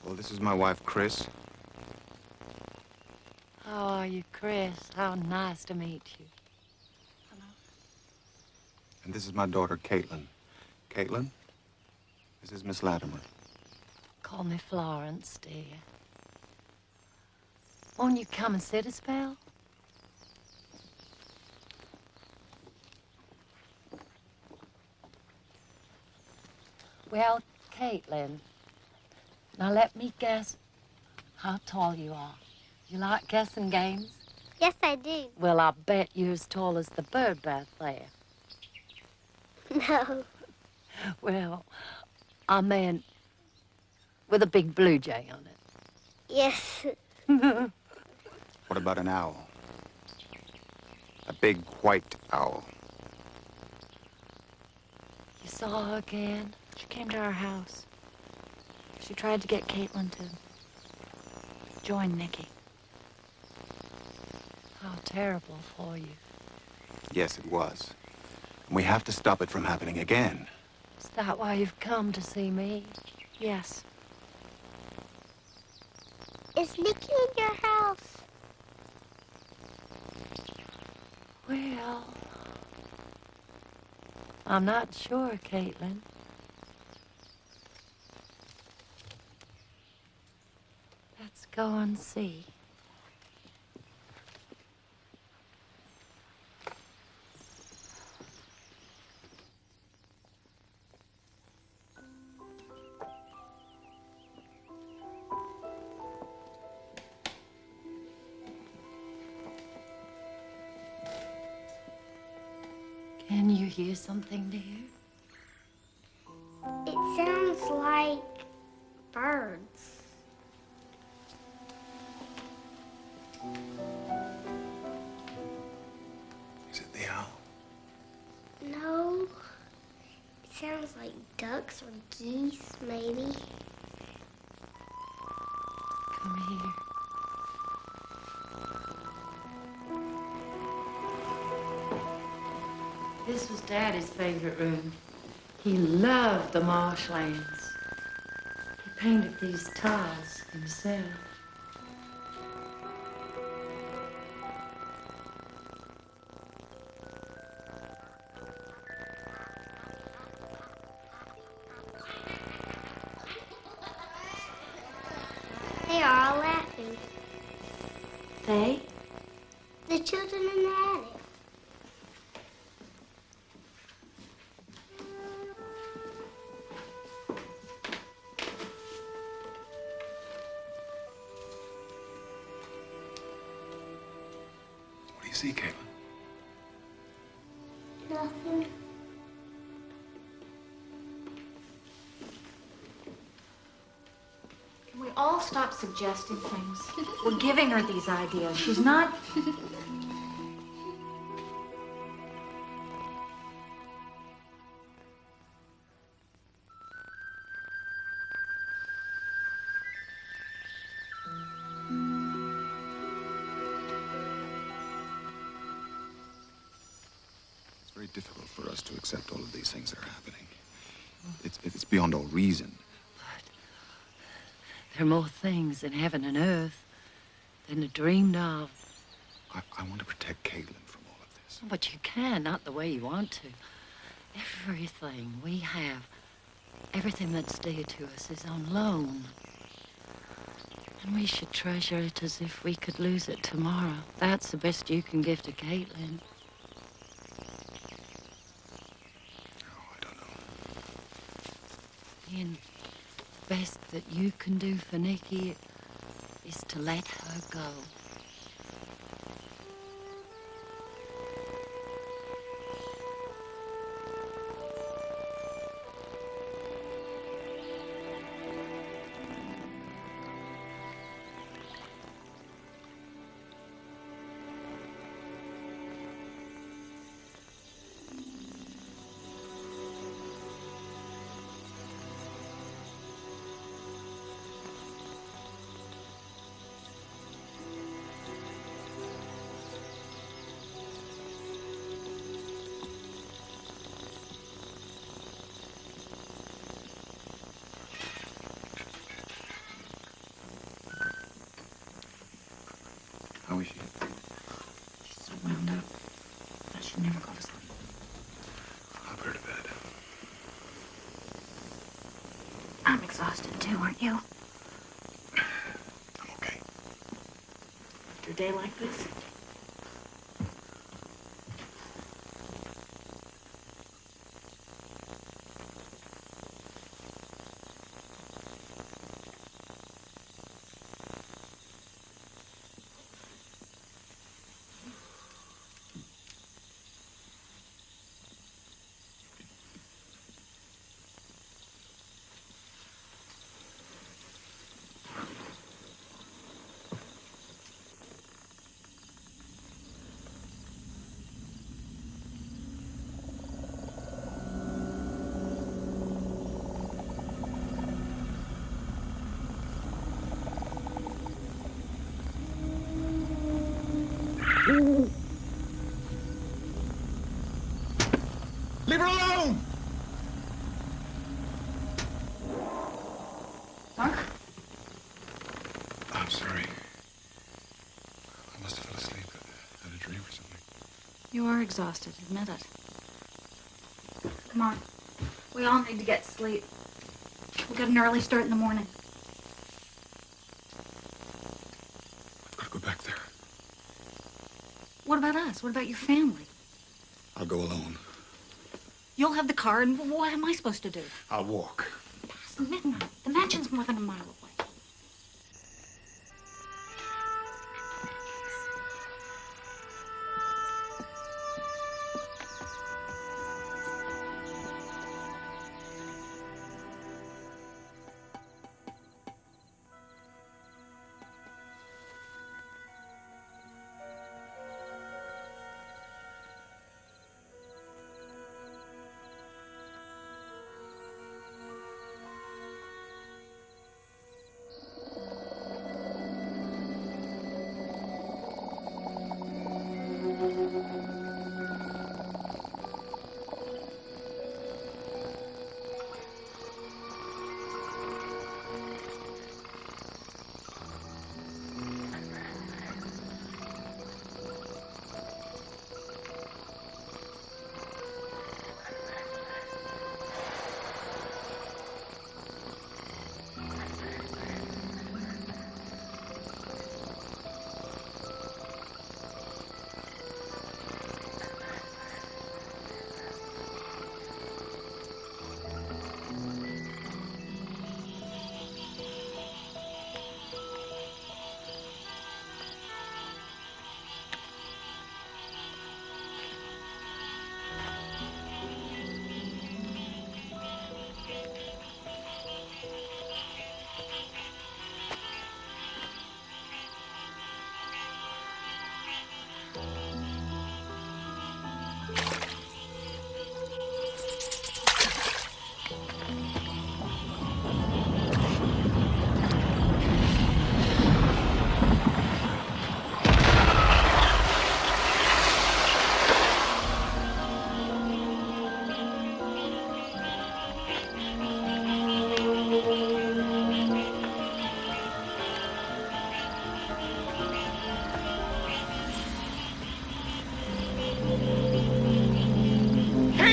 Well, this is my wife, Chris. How are you, Chris? How nice to meet you. And this is my daughter, Caitlin. Caitlin, this is Miss Latimer. Call me Florence, dear. Won't you come and sit a spell? Well, Caitlin, now let me guess how tall you are. You like guessing games? Yes, I do. Well, I bet you're as tall as the bird bath there. No. Well, I meant with a big blue jay on it. Yes. What about an owl? A big white owl. You saw her again? She came to our house. She tried to get Caitlin to join Nicky. How terrible for you. Yes, it was. And we have to stop it from happening again. Is that why you've come to see me? Yes. Is Nicky in your house? Well, I'm not sure, Caitlin. Let's go and see. Can you hear something, dear? It sounds sounds like birds. Is it the owl? No. It sounds like ducks or geese, maybe. Come here. This was Daddy's favorite room. He loved the marshlands. He painted these tiles himself. They are all laughing. They? The children in the attic. What do you see, Caitlin? Nothing. Can we all stop suggesting things? We're giving her these ideas. She's not... It's very difficult for us to accept all of these things that are happening. It's beyond all reason. There are more things in heaven and earth than are dreamed of. I want to protect Caitlin from all of this. But you can, not the way you want to. Everything we have, everything that's dear to us is on loan. And we should treasure it as if we could lose it tomorrow. That's the best you can give to Caitlin. And the best that you can do for Nikki is to let her go. How is she? She's so wound up. I should never go to sleep. I'll put her to bed. I'm exhausted too, aren't you? I'm okay. After a day like this? Leave her alone! Mark? I'm sorry. I must have fell asleep. Had a dream or something. You are exhausted, admit it. Come on. We all need to get sleep. We'll get an early start in the morning. I've got to go back there. What about us? What about your family? I'll go alone. You'll have the car, and what am I supposed to do? I'll walk. Past midnight. The mansion's more than a mile away.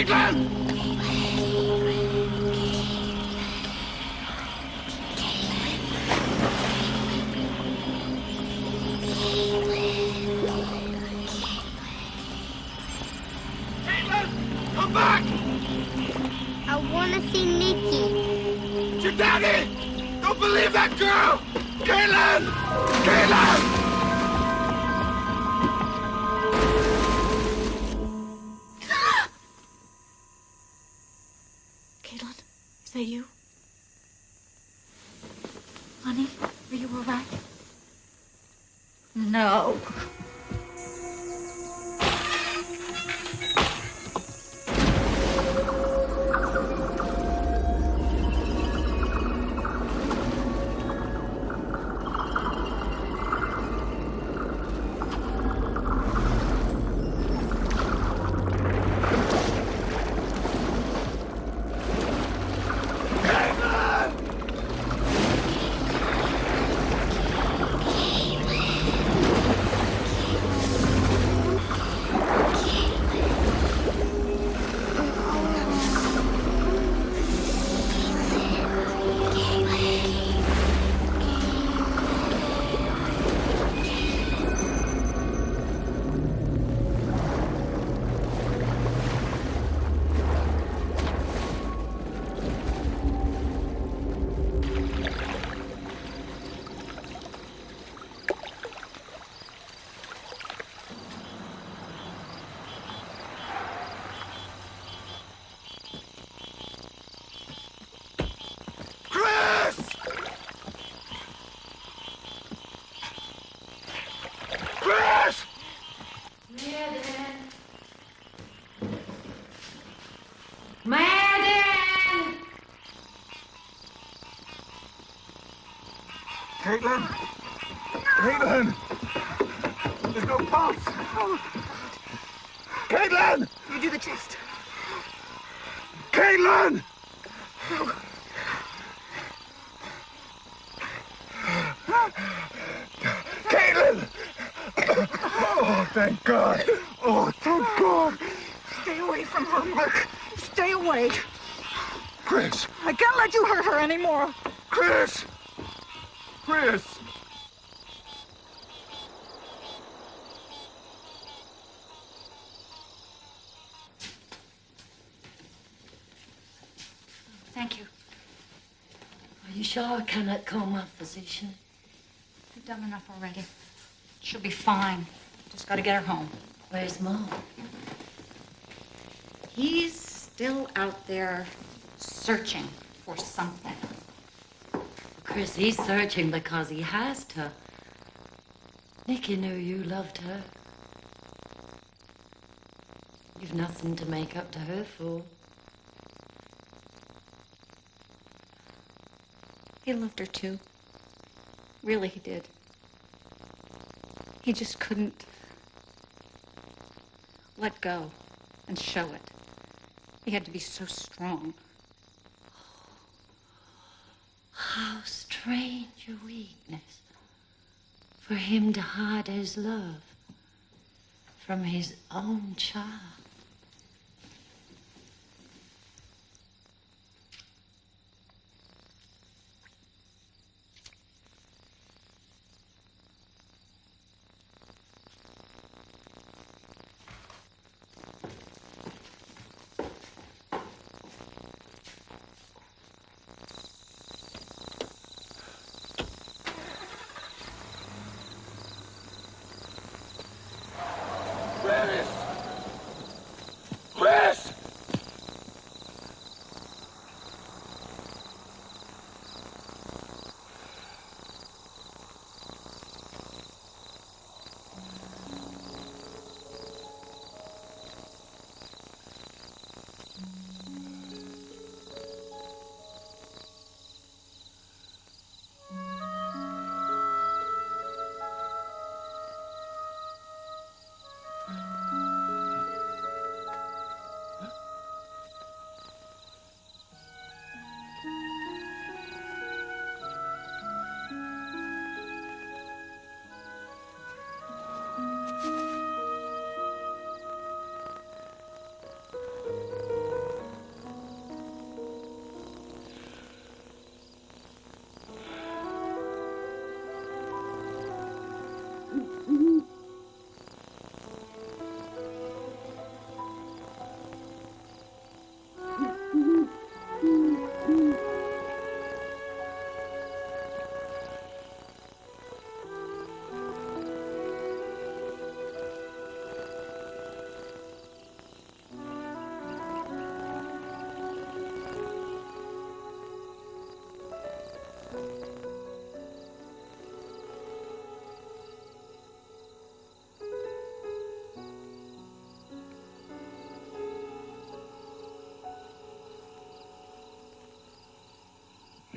Caitlin! Caitlin! Come back! I want to see Nikki. It's your daddy! Don't believe that girl! Caitlin! Caitlin! Caitlin, is that you? Honey, are you all right? No. Caitlin! Caitlin! There's no pulse! Caitlin! You do the test. Caitlin! Caitlin! Oh, thank God! Oh, thank God! Stay away from her, Mark. Stay away. Chris! I can't let you hurt her anymore. Chris! Chris! Thank you. Are you sure I cannot coma physician? You've done enough already. She'll be fine. Just gotta get her home. Where's Mom? He's still out there searching for something. Chris, he's searching because he has to. Nikki knew you loved her. You've nothing to make up to her for. He loved her too. Really, he did. He just couldn't let go and show it. He had to be so strong. How strange a weakness for him to hide his love from his own child.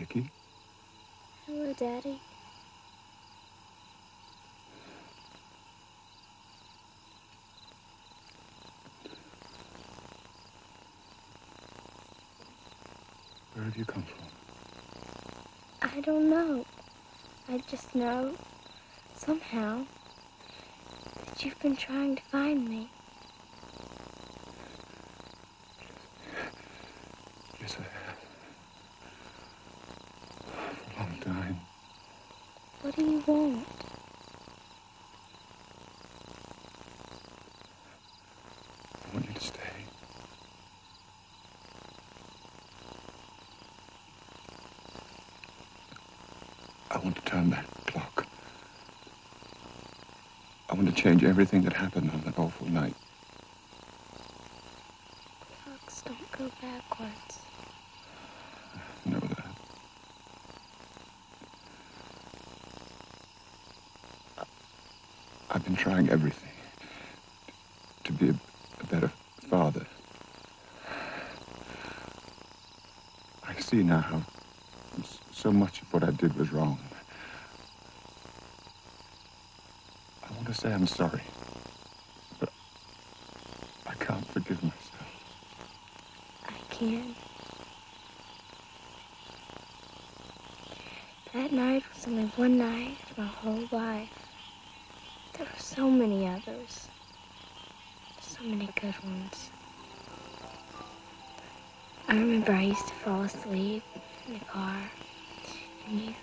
Nikki. Hello, Daddy. Where have you come from? I don't know. I just know, somehow, that you've been trying to find me. Yes, I have. For a long time. What do you want? I want you to stay. I want to turn back the clock. I want to change everything that happened on that awful night. Clocks don't go backwards. I know that. I've been trying everything to be a better father. I see now how so much of what I did was wrong. I want to say I'm sorry, but I can't forgive myself. I can. That night was only one night of my whole life. There were so many others. So many good ones. I remember I used to fall asleep in the car, and you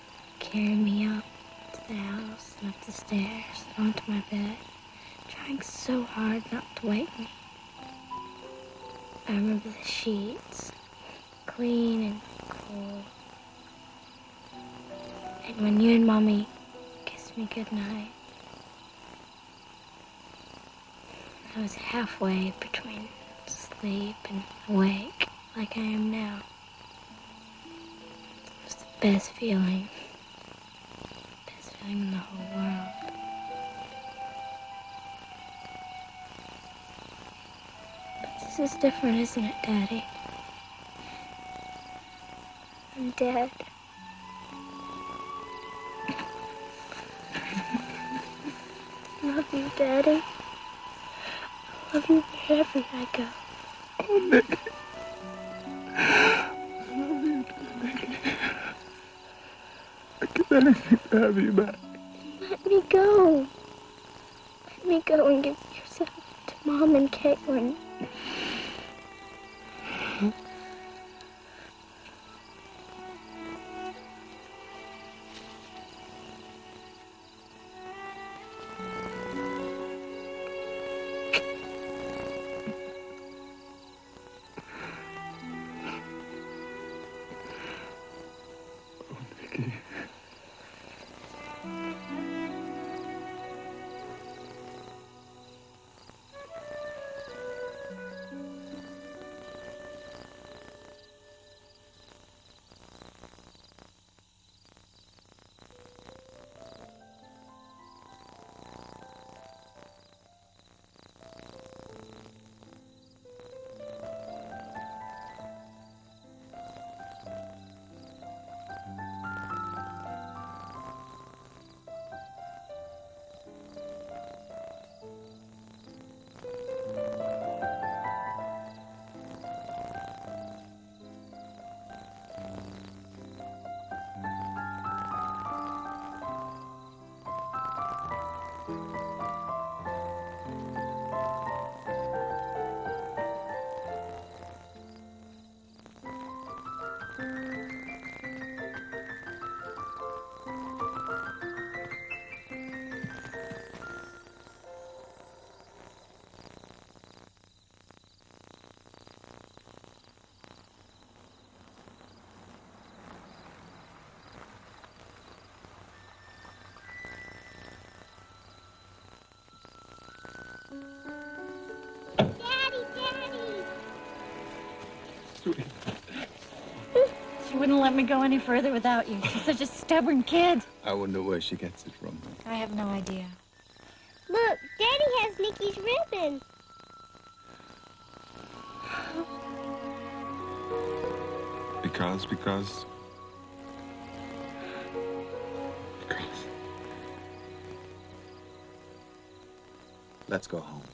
carried me up to the house and up the stairs and onto my bed, trying so hard not to wake me. I remember the sheets, clean and cool. And when you and Mommy kissed me goodnight, I was halfway between sleep and awake, like I am now. It was the best feeling in the whole world. But this is different, isn't it, Daddy? I'm dead. I love you, Daddy. I love you wherever I go. Oh, Nicky. I love you too, Nicky. I'd give anything to have you back. Let me go. Let me go and give yourself to Mom and Caitlin. She wouldn't let me go any further without you. She's such a stubborn kid. I wonder where she gets it from. I have no idea. Look, Daddy has Nikki's ribbon. Because Let's go home.